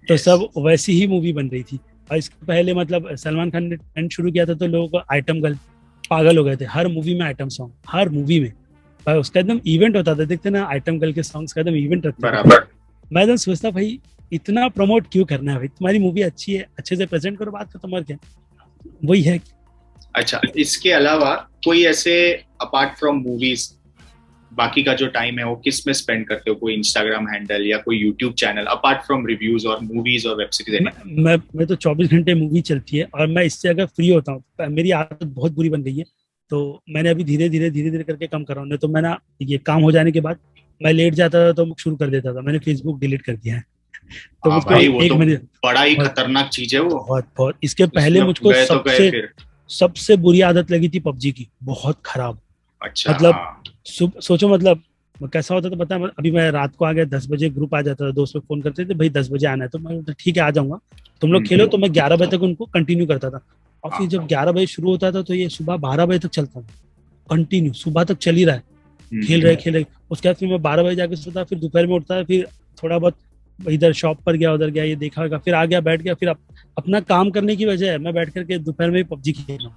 तो सब वैसी ही मूवी बन रही थी। और इसके पहले मतलब सलमान खान ने ट्रेंड शुरू किया था, तो लोगों को आइटम गर्ल पागल हो गए थे, हर मूवी में आइटम सॉन्ग, हर मूवी में भाई उसका एकदम इवेंट होता था, देखते ना आइटम गर्ल के सॉन्ग्स का एकदम इवेंट रखते थे। मैं एकदम सोचता भाई इतना प्रमोट क्यों करना है भाई, तुम्हारी मूवी अच्छी है, अच्छे से प्रेजेंट करो, बात खत्म, और क्या वही है। अच्छा, इसके अलावा कोई ऐसे अपार्ट फ्रॉम मूवीज बाकी का जो टाइम है वो किस में स्पेंड करते हो? कोई इंस्टाग्राम हैंडल या कोई YouTube channel apart from reviews और मूवीज और वेब सीरीज? मैं तो 24 घंटे मूवी चलती है, और मैं इससे अगर फ्री होता हूँ, मेरी आदत बहुत बुरी बन गई है, तो मैंने अभी धीरे धीरे करके कम कर रहा हूँ। तो मैं ना ये काम हो जाने के बाद मैं लेट जाता था तो शुरू कर देता था, मैंने फेसबुक डिलीट कर दिया है। तो मुझको एक महीने बड़ा ही खतरनाक चीज है वो, बहुत। इसके पहले मुझको सबसे बुरी आदत लगी थी पबजी की, बहुत खराब। अच्छा, मतलब सोचो मतलब कैसा होता था पता है, अभी मैं रात को आ गया 10 बजे, ग्रुप आ जाता था, दोस्त लोग फोन करते थे भाई 10 बजे आना है, तो मैं ठीक है आ जाऊंगा, तुम लोग खेलो। तो मैं 11 बजे तक उनको कंटिन्यू करता था, और फिर जब 11 बजे शुरू होता था तो ये सुबह 12 बजे तक चलता था, कंटिन्यू सुबह तक चल ही रहा है, खेल रहे। उसके बाद फिर मैं 12 बजे जाके सोता, फिर दोपहर में उठता, फिर थोड़ा बहुत इधर शॉप पर गया, उधर गया, ये देखा होगा, फिर आ गया, बैठ गया, फिर अपना काम करने की वजह है मैं बैठ करके दोपहर में पबजी खेल रहा हूँ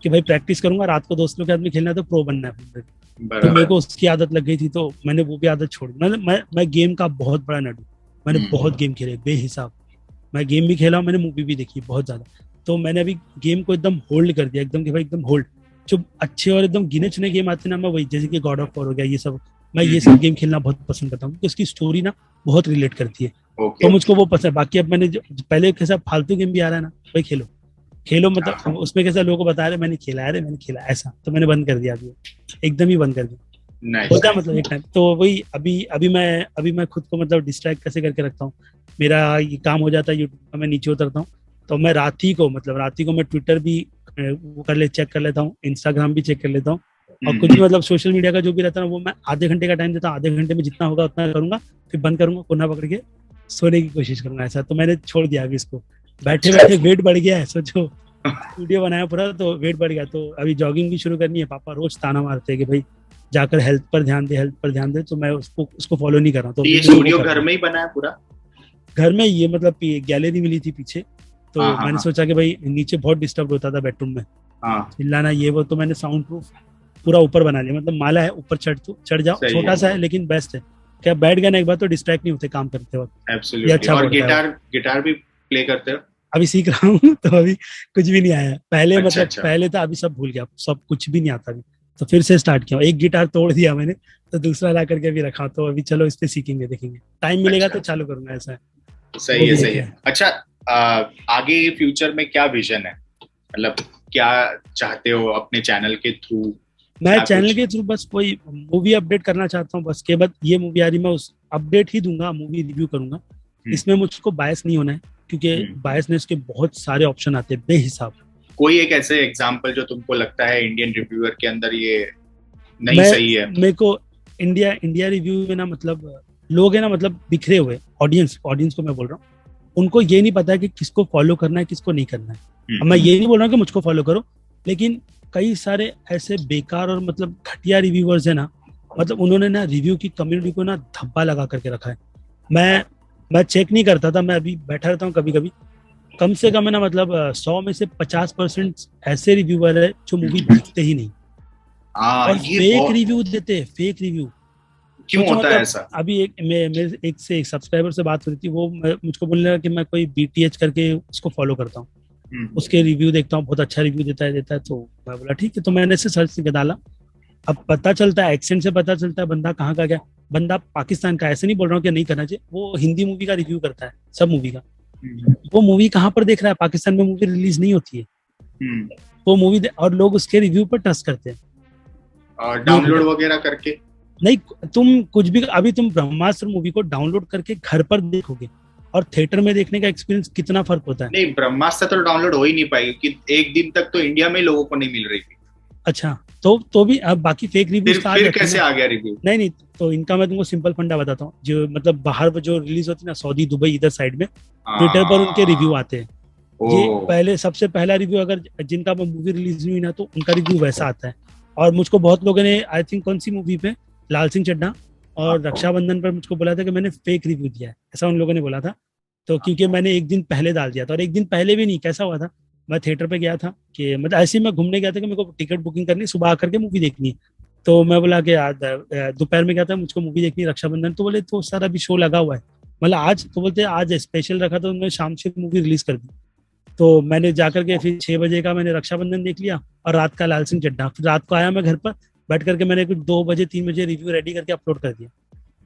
कि भाई प्रैक्टिस करूंगा, रात को दोस्तों के साथ में खेलना है तो प्रो बनना है। तो मेरे को उसकी आदत लग गई थी, तो मैंने वो भी आदत छोड़ दी। मैं गेम का बहुत बड़ा नट हूँ, मैंने बहुत गेम खेले बेहिसाब, मैं गेम भी खेला हूँ, मैंने मूवी भी देखी बहुत ज्यादा। तो मैंने अभी गेम को एकदम होल्ड कर दिया, एकदम कि भाई एकदम होल्ड, जो अच्छे और एकदम गिने चुने गेम आते ना, मैं वही, जैसे कि गॉड ऑफ वॉर हो गया, ये सब मैं ये सब गेम खेलना बहुत पसंद करता हूँ, क्योंकि उसकी स्टोरी ना बहुत रिलेट करती है। तो मुझको वो पसंद है। बाकी अब मैंने पहले कैसा फालतू गेम भी आ रहा है ना, भाई खेलो मतलब उसमें कैसा लोगों को बता रहे मैंने खेला ऐसा, तो मैंने बंद कर दिया, अभी एकदम ही बंद कर दिया। होता है मतलब एक टाइम, तो वही अभी मैं खुद को मतलब डिस्ट्रैक्ट कैसे करके रखता हूँ। मेरा ये काम हो जाता है यूट्यूब का, मैं नीचे उतरता हूँ, तो मैं रात ही को मैं ट्विटर भी चेक कर लेता हूँ, इंस्टाग्राम भी चेक कर लेता हूँ, और कुछ भी मतलब सोशल मीडिया का जो भी रहता है वो मैं आधे घंटे का टाइम देता हूँ, आधे घंटे में जितना होगा उतना करूंगा, फिर बंद करूंगा, कोना पकड़ के सोने की कोशिश करूंगा ऐसा। तो मैंने छोड़ दिया अभी इसको, बैठे वेट बढ़ गया है, सोचो वीडियो बनाया पूरा तो वेट बढ़ गया। तो अभी जॉगिंग भी शुरू करनी है, पापा रोज ताना मारते हैं कि भाई जाकर हेल्थ पर ध्यान दे, तो मैं उसको फॉलो नहीं कर रहा हूँ। तो ये स्टूडियो घर में ही बना है पूरा? घर में, ये मतलब गैलरी मिली थी पीछे, तो मैंने सोचा कि भाई नीचे बहुत डिस्टर्ब होता था बेडरूम में, चिल्लाना ये वो, तो मैंने साउंड प्रूफ पूरा ऊपर बना लिया, मतलब माला है ऊपर चढ़ जाओ, छोटा सा है लेकिन बेस्ट है। क्या बैठ गया ना एक बार तो डिस्ट्रैक्ट नहीं होते काम करते वक्त। एब्सोल्युटली। अच्छा, और गिटार भी प्ले करते हो? अभी सीख रहा हूँ तो अभी कुछ भी नहीं आया। पहले मतलब पहले था, अभी सब भूल गया, सब कुछ भी नहीं आता अभी, तो फिर से स्टार्ट किया। एक गिटार तोड़ दिया मैंने तो दूसरा ला करके भी रखा, तो अभी चलो इस पे सीखेंगे, देखेंगे टाइम मिलेगा तो चालू करूंगा। ऐसा है। सही है, सही है। अच्छा, आगे फ्यूचर में क्या विजन है, मतलब क्या चाहते हो अपने चैनल के थ्रू? मैं चैनल के थ्रू बस कोई मूवी अपडेट करना चाहता हूँ, बस के बाद ये मूवी आ रही मैं उस अपडेट ही दूंगा, मूवी रिव्यू करूंगा। इसमें मुझको बायस नहीं होना है, क्योंकि बायसनेस के बहुत सारे ऑप्शन आते हैं बेहिसाब। कोई एक ऐसे एग्जांपल जो तुमको लगता है इंडियन रिव्यूअर के अंदर ये नहीं सही है? मेरे को इंडिया रिव्यू में ना, मतलब लोग है ना, मतलब बिखरे हुए ऑडियंस को मैं बोल रहा हूँ, उनको ये नहीं पता है कि किसको फॉलो करना है, किसको नहीं करना है। अब मैं ये नहीं बोल रहा हूँ कि मुझको फॉलो करो, लेकिन कई सारे ऐसे बेकार और मतलब घटिया रिव्यूअर्स है ना, मतलब उन्होंने ना रिव्यू की कम्युनिटी को ना धब्बा लगा करके रखा है। मैं चेक नहीं करता था, मैं अभी बैठा रहता हूँ कभी कभी, कम से कम है ना, मतलब 100 में से 50% ऐसे रिव्यूअर है जो मूवी देखते ही नहीं और फेक रिव्यू देते हैं, फेक रिव्यू। क्यों होता है ऐसा? अभी मेरे एक सब्सक्राइबर से बात हो रही थी, वो मुझको बोलने लगा कि मैं कोई BTH करके उसको फॉलो करता हूँ, उसके रिव्यू देखता हूँ, बहुत अच्छा रिव्यू देता है। तो मैं बोला ठीक है, तो मैंने ऐसे सर्च करके डाला। अब पता चलता है, एक्सेंट से पता चलता है बंदा कहाँ का, क्या बंदा पाकिस्तान का। ऐसे नहीं बोल रहा हूँ कि नहीं करना चाहिए, वो हिंदी मूवी का रिव्यू करता है, सब मूवी का। वो मूवी कहाँ पर देख रहा है? पाकिस्तान में मूवी रिलीज नहीं होती है, वो मूवी और लोग उसके रिव्यू पर ट्रस्ट करते हैं, और डाउनलोड वगैरह करके नहीं। तुम कुछ भी, अभी तुम ब्रह्मास्त्र मूवी को डाउनलोड करके घर पर देखोगे और थिएटर में देखने का एक्सपीरियंस कितना फर्क होता है। नहीं, ब्रह्मास्त्र तो डाउनलोड हो ही नहीं पाई, कि एक दिन तक तो इंडिया में लोगों को नहीं मिल रही थी। अच्छा, तो भी अब बाकी फेक रिव्यूज का फिर कैसे आ गया रिव्यू? नहीं, तो इनका मैं तुमको सिंपल फंडा बताता हूँ। जो मतलब बाहर जो रिलीज होती है ना, सऊदी, दुबई, इधर साइड में ट्विटर पर उनके रिव्यू आते हैं। ये पहले सबसे पहला रिव्यू, अगर जिनका मूवी रिलीज नहीं हुई ना, तो उनका रिव्यू वैसा आता है। और मुझको बहुत लोगों ने, आई थिंक कौन सी मूवी पे, लाल सिंह चड्ढा और रक्षाबंधन पर मुझको बोला था कि मैंने फेक रिव्यू दिया है, ऐसा उन लोगों ने बोला था। तो क्योंकि मैंने एक दिन पहले डाल दिया था, और एक दिन पहले भी नहीं, कैसा हुआ था, मैं थिएटर पे गया था कि मतलब ऐसे ही मैं घूमने गया था कि मेरे को टिकट बुकिंग करनी, सुबह आकर के मूवी देखनी है। तो मैं बोला कि दोपहर में गया था, मुझको मूवी देखनी है रक्षाबंधन। तो बोले तो सारा भी शो लगा हुआ है, मतलब आज, तो बोलते आज स्पेशल रखा, तो उन्होंने शाम से मूवी रिलीज कर दी। तो मैंने जाकर के फिर 6 बजे का मैंने रक्षाबंधन देख लिया, और रात का लाल सिंह चड्ढा। फिर रात को आया मैं घर पर, बैठ करके मैंने कुछ 2 बजे 3 बजे रिव्यू रेडी करके अपलोड कर दिया।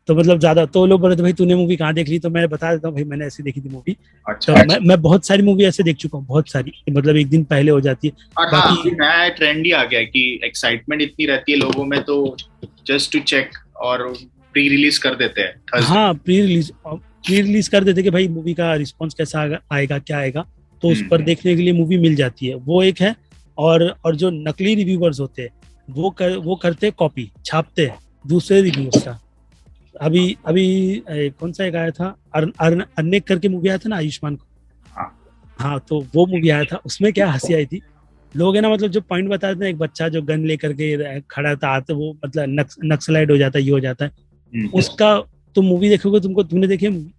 तो मतलब ज्यादा, तो लोग बोले भाई तूने मूवी कहाँ देख ली, तो मैं बता देता हूँ भाई, मैंने ऐसी देखी थी मूवी। अच्छा, तो मैं बहुत सारी मूवी ऐसे देख चुका हूँ, बहुत सारी, मतलब एक दिन पहले हो जाती है। और बाकी नया ट्रेंड ही आ गया कि एक्साइटमेंट इतनी रहती है लोगों में, तो जस्ट टू चेक और प्री रिलीज कर देते हैं। हाँ, प्री रिलीज कर देते कि भाई मूवी का रिस्पॉन्स कैसा आएगा, क्या आएगा, तो उस पर देखने के लिए मूवी मिल जाती है, वो एक है। और जो नकली रिव्यूअर्स होते हैं, वो करते कॉपी, छापते हैं दूसरे रिव्यूअर्स का। अभी कौन सा एक आया था, अनेक करके मूवी आया था ना, आयुष्मान को। हाँ, तो वो मूवी आया था, उसमें क्या हंसी आई थी, लोग है ना, मतलब जो पॉइंट बताते हैं, एक बच्चा जो गन लेकर के खड़ा था, तो वो मतलब नक्सलाइट हो जाता है, ये हो जाता है, उसका तुम मूवी देखोगे, तुमने देखी है मूवी?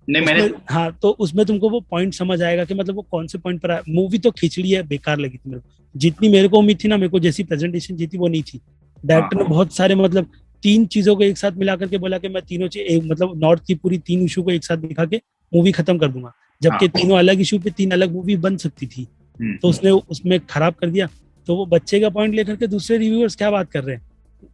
नहीं, मैंने। हाँ, तो उसमें तुमको वो पॉइंट समझ आएगा कि मतलब वो कौन से पॉइंट पर आया। मूवी तो खिचड़ी है, बेकार लगी थी मेरे को, जितनी मेरे को उम्मीद थी ना, मेरे को जैसी प्रेजेंटेशन जीती वो नहीं थी। डायरेक्टर ने बहुत सारे मतलब 3 चीजों को एक साथ मिला करके बोला कि मैं तीनों चीज, मतलब नॉर्थ की पूरी 3 इशू को एक साथ दिखा के मूवी खत्म कर दूंगा, जबकि तीनों अलग इशू पे 3 अलग मूवी बन सकती थी। तो उसने उसमें खराब कर दिया। तो वो बच्चे का पॉइंट लेकर के दूसरे रिव्यूअर्स क्या बात कर रहे हैं,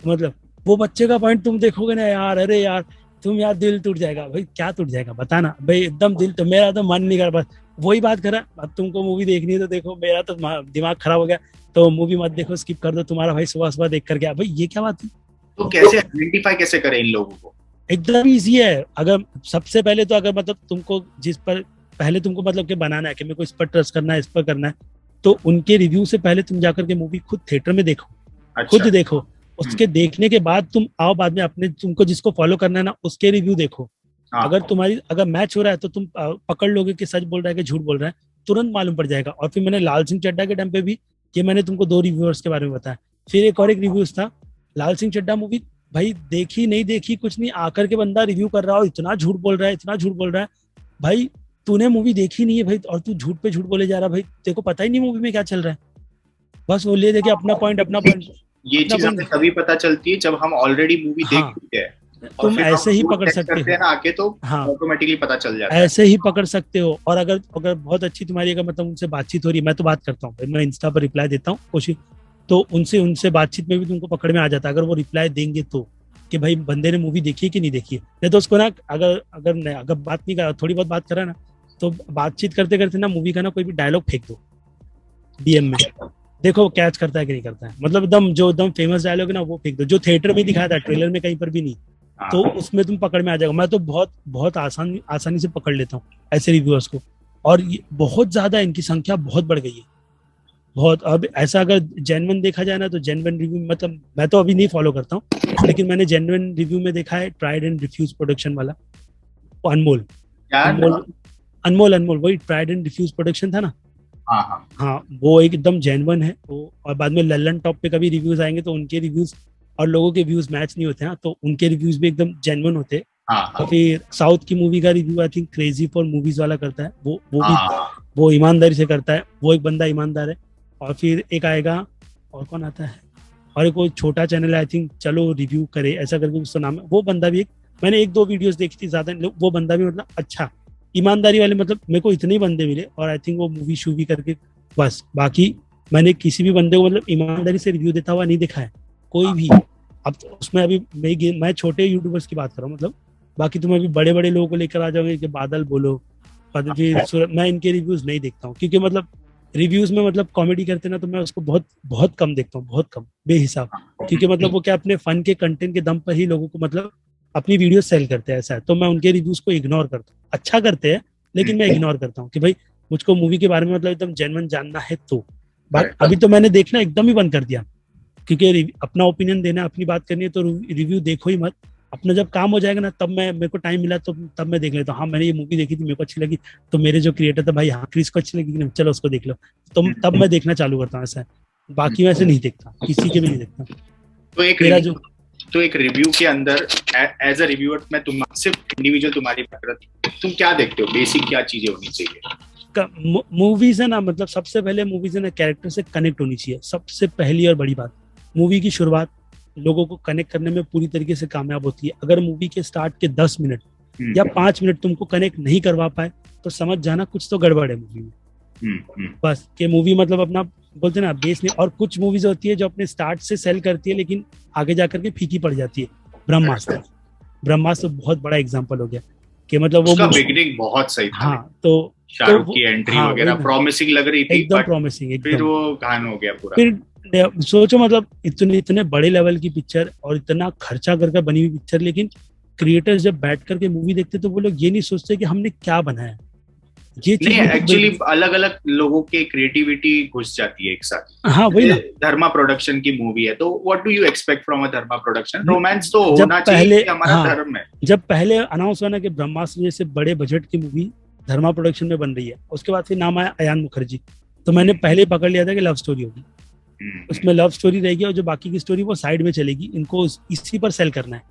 मतलब वो बच्चे का पॉइंट तुम देखोगे ना यार, अरे यार तुम यार दिल टूट जाएगा भाई। क्या टूट जाएगा बताना भाई, एकदम दिल, तो मेरा तो मन नहीं कर, बस वही बात करा। अब तुमको मूवी देखनी है तो देखो, मेरा तो दिमाग खराब हो गया, तो मूवी मत देखो, स्किप कर दो। तुम्हारा भाई सुबह सुबह देख कर गया भाई, ये क्या बात है? तो कैसे आइडेंटिफाई कैसे करें इन लोगों को? एकदम इजी है। अगर सबसे पहले तो, अगर मतलब तुमको जिस पर पहले तुमको मतलब कि बनाना है कि मेरे को इस पर ट्रस्ट करना है, इस पर करना है, तो उनके रिव्यू से पहले तुम जाकर के मूवी खुद थिएटर में देखो। अच्छा। खुद देखो, उसके देखने के बाद तुम आओ बाद में अपने, तुमको जिसको फॉलो करना है ना, उसके रिव्यू देखो। अगर मैच हो रहा है तो तुम पकड़ लोगे कि सच बोल रहा है कि झूठ बोल रहा है, तुरंत मालूम पड़ जाएगा। और फिर मैंने लाल सिंह चड्ढा के टाइम पे भी, ये मैंने तुमको 2 रिव्यूअर्स के बारे में बताया। फिर एक और एक रिव्यूज था, लाल सिंह चड्ढा मूवी भाई देखी नहीं देखी कुछ नहीं, आकर के बंदा रिव्यू कर रहा हो, इतना झूठ बोल रहा है, इतना झूठ बोल रहा है। भाई तूने मूवी देखी नहीं है भाई, और तू झूठ पे झूठ बोले जा रहा है भाई, तेरे को पता ही नहीं मूवी में क्या चल रहा है। बस वो ले देके अपना पॉइंट ये चीज हमें तभी पता चलती है जब हम ऑलरेडी मूवी देख चुके हैं। तुम ऐसे ही पकड़ सकते हो ना आके, तो ऑटोमेटिकली पता चल जाता है। ऐसे ही पकड़ सकते हो। और अगर बहुत अच्छी तुम्हारी अगर मतलब उनसे बातचीत हो रही है, मैं तो बात करता हूँ, मैं इंस्टा पर रिप्लाई देता हूँ कोशिश, तो उनसे बातचीत में भी तुमको पकड़ में आ जाता है अगर वो रिप्लाई देंगे तो, कि भाई बंदे ने मूवी देखी है कि नहीं देखी है। नहीं तो उसको ना अगर बात नहीं करा, थोड़ी बहुत बात करा ना, तो बातचीत करते करते ना मूवी का ना कोई भी डायलॉग फेंक दो डीएम में, देखो कैच करता है कि नहीं करता है। मतलब एकदम फेमस डायलॉग है ना, वो फेंक दो, जो थिएटर में दिखाया था, ट्रेलर में कहीं पर भी नहीं, तो उसमें तुम पकड़ में आ जाएगा। मैं तो बहुत आसानी से पकड़ लेता हूँ ऐसे रिव्यूअर्स को। और बहुत ज्यादा इनकी संख्या बहुत बढ़ गई है, बहुत। अब ऐसा अगर जेन्युइन देखा जाए ना, तो जेन्युइन रिव्यू मतलब मैं तो अभी नहीं फॉलो करता हूँ, लेकिन मैंने जेन्युइन रिव्यू में देखा है ट्राइड एंड रिफ्यूज प्रोडक्शन वाला, अनमोल वही ट्राइड एंड रिफ्यूज प्रोडक्शन था ना। हाँ, वो एकदम जेन्युइन है वो। और बाद में लल्लन टॉप पे कभी रिव्यूज आएंगे तो उनके रिव्यूज और लोगों के व्यूज मैच नहीं होते हैं, तो उनके रिव्यूज भी एकदम जेन्युइन होते हैं। और फिर साउथ की मूवी का review I think crazy for movies वाला करता है, वो भी वो ईमानदारी से करता है, वो एक बंदा ईमानदार है। और फिर एक आएगा, और कौन आता है, और एक कोई छोटा चैनल है आई थिंक, चलो रिव्यू करे ऐसा करके उसका नाम है, वो बंदा भी मैंने 1-2 वीडियोस देखी थी, ज्यादा वो बंदा भी मतलब अच्छा ईमानदारी वाले, मतलब मेरे को इतने ही बंदे मिले। और आई थिंक वो मूवी शूवी करके बस, बाकी मैंने किसी भी बंदे को मतलब ईमानदारी से रिव्यू देता हुआ नहीं देखा है कोई भी। अब तो उसमें अभी मैं छोटे यूट्यूबर्स की बात कर रहा हूँ, मतलब बाकी तुम अभी बड़े बड़े लोगों को लेकर आ जाओगे कि बादल बोलो, फिर मैं इनके रिव्यूज नहीं देखता हूँ, क्योंकि मतलब रिव्यूज में मतलब कॉमेडी करते ना, तो मैं उसको बहुत कम देखता हूँ, बहुत कम, बेहिसाब। क्योंकि मतलब वो क्या अपने फन के कंटेंट के दम पर ही लोगों को मतलब अपनी वीडियो सेल करते हैं, ऐसा है। तो मैं उनके रिव्यूज को इग्नोर करता हूँ, अच्छा करते हैं लेकिन मैं इग्नोर करता हूँ कि भाई मुझको मूवी के बारे में मतलब एकदम जेन्युइन जानना है तो। अभी तो मैंने देखना एकदम ही बंद कर दिया, क्योंकि अपना ओपिनियन देना, अपनी बात करनी है तो रिव्यू देखो ही मत। अपना जब काम हो जाएगा ना, तब मेरे को टाइम मिला तो तब मैं देख लेता हूँ, हाँ मैंने ये मूवी देखी थी, मेरे को अच्छी लगी, तो मेरे जो क्रिएटर था भाई, हाँ क्रिस को अच्छी लगी कि नहीं, चलो उसको देख लो, तो तब मैं देखना चालू करता हूँ, ऐसा है। बाकी वैसे नहीं देखता, किसी के भी नहीं देखता। तो एक रिव्यू के अंदर एज अ रिव्यूअर, मैं तुम सिर्फ इंडिविजुअल तुम्हारी बात कर, तुम क्या देखते हो, बेसिक क्या चीजें होनी चाहिए मूवीज है ना, मतलब सबसे पहले मूवीज है ना कैरेक्टर से कनेक्ट होनी चाहिए, सबसे पहली और बड़ी बात। मूवी की शुरुआत लोगों को कनेक्ट करने में पूरी तरीके से कामयाब होती है। अगर मूवी के स्टार्ट के 10 मिनट या 5 मिनट तुमको कनेक्ट नहीं करवा पाए, तो समझ जाना कुछ तो गड़बड़ है मूवी में। बस कि मूवी मतलब अपना बोलते ना बेस नहीं। और कुछ मूवीज होती है जो अपने स्टार्ट से सेल करती है लेकिन आगे जाकर के फीकी पड़ जाती है। ब्रह्मास्त्र बहुत बड़ा एग्जांपल हो गया कि मतलब वो बिगिनिंग बहुत सही था। हाँ, तो शाहरुख की एंट्री वगैरह प्रॉमिसिंग लग रही थी, एकदम प्रॉमिसिंग, फिर वो घान हो गया पूरा। फिर सोचो मतलब इतने बड़े लेवल की पिक्चर और इतना खर्चा करके बनी हुई पिक्चर, लेकिन क्रिएटर्स जब बैठ करके मूवी देखते तो वो लोग ये नहीं सोचते कि हमने क्या बनाया। ये चीज एक्चुअली अलग अलग लोगों की क्रिएटिविटी घुस जाती है एक साथ। हाँ, वही ना। धर्मा प्रोडक्शन की मूवी है, तो what do you expect from a Dharma production? Romance तो होना चाहिए, हमारा धर्म है। जब पहले अनाउंस हुआ ना कि ब्रह्मास्त्र जैसे बड़े बजट की मूवी धर्मा प्रोडक्शन में बन रही है, उसके बाद फिर नाम आया अयान मुखर्जी, तो मैंने पहले पकड़ लिया था कि लव स्टोरी होगी, उसमें लव स्टोरी रहेगी और जो बाकी की स्टोरी वो साइड में चलेगी, इनको इसी पर सेल करना है।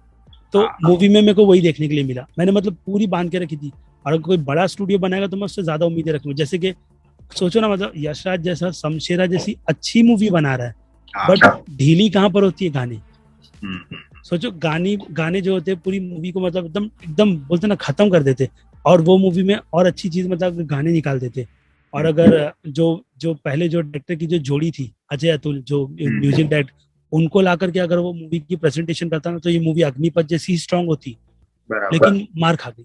तो मूवी में मेरे को वही देखने के लिए मिला, मैंने मतलब पूरी बांध के रखी थी। और अगर कोई बड़ा स्टूडियो बनाएगा तो मैं उससे ज्यादा उम्मीदें रखूंगा। जैसे कि सोचो ना, मतलब यशराज जैसा शमशेरा जैसी अच्छी मूवी बना रहा है, बट ढीली कहाँ पर होती है गाने। सोचो गाने जो होते हैं पूरी मूवी को मतलब एकदम बोलते ना खत्म कर देते, और वो मूवी में और अच्छी चीज मतलब गाने निकाल देते। और अगर जो पहले जो डायरेक्टर की जो जोड़ी थी अजय अतुल, जो म्यूजिक डायरेक्टर, उनको ला करके अगर वो मूवी की प्रेजेंटेशन करता ना, तो ये मूवी अग्निपथ जैसी स्ट्रांग होती, लेकिन मार खा गई।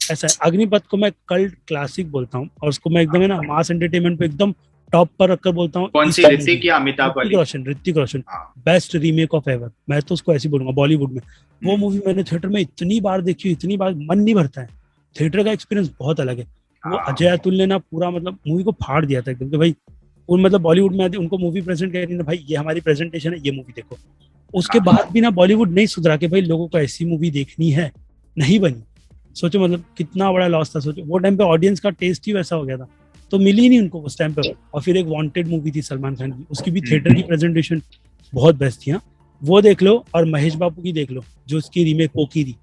ऐसा है, अग्निपथ को मैं कल्ट क्लासिक बोलता हूँ, और उसको मैं एकदम है ना मास एंटरटेनमेंट पे एकदम टॉप पर रखकर बोलता हूँ। कौन सी? ऋतिक या अमिताभ वाली? Hrithik Roshan best remake of ever, मैं तो उसको ऐसे बोलूंगा बॉलीवुड में। वो मूवी मैंने थिएटर में इतनी बार देखी, इतनी बार मन नहीं भरता है। थिएटर का एक्सपीरियंस बहुत अलग है। वो अजय अतुल ने ना पूरा मतलब मूवी को फाड़ दिया था एकदम, कि भाई उन मतलब बॉलीवुड में उनको मूवी प्रेजेंट कर रही है, भाई ये हमारी प्रेजेंटेशन है, ये मूवी देखो। उसके बाद भी ना बॉलीवुड नहीं सुधरा कि भाई लोगों को ऐसी मूवी देखनी है, नहीं बनी। सोचो मतलब कितना बड़ा लॉस था। सोचो वो टाइम पे ऑडियंस का टेस्ट ही वैसा हो गया था, तो मिली नहीं उनको उस टाइम पे। और फिर एक वांटेड मूवी थी सलमान खान की, उसकी भी थिएटर की प्रेजेंटेशन बहुत बेस्ट थी। वो देख लो, और महेश बाबू की देख लो जो उसकी रीमेक पोकीरी,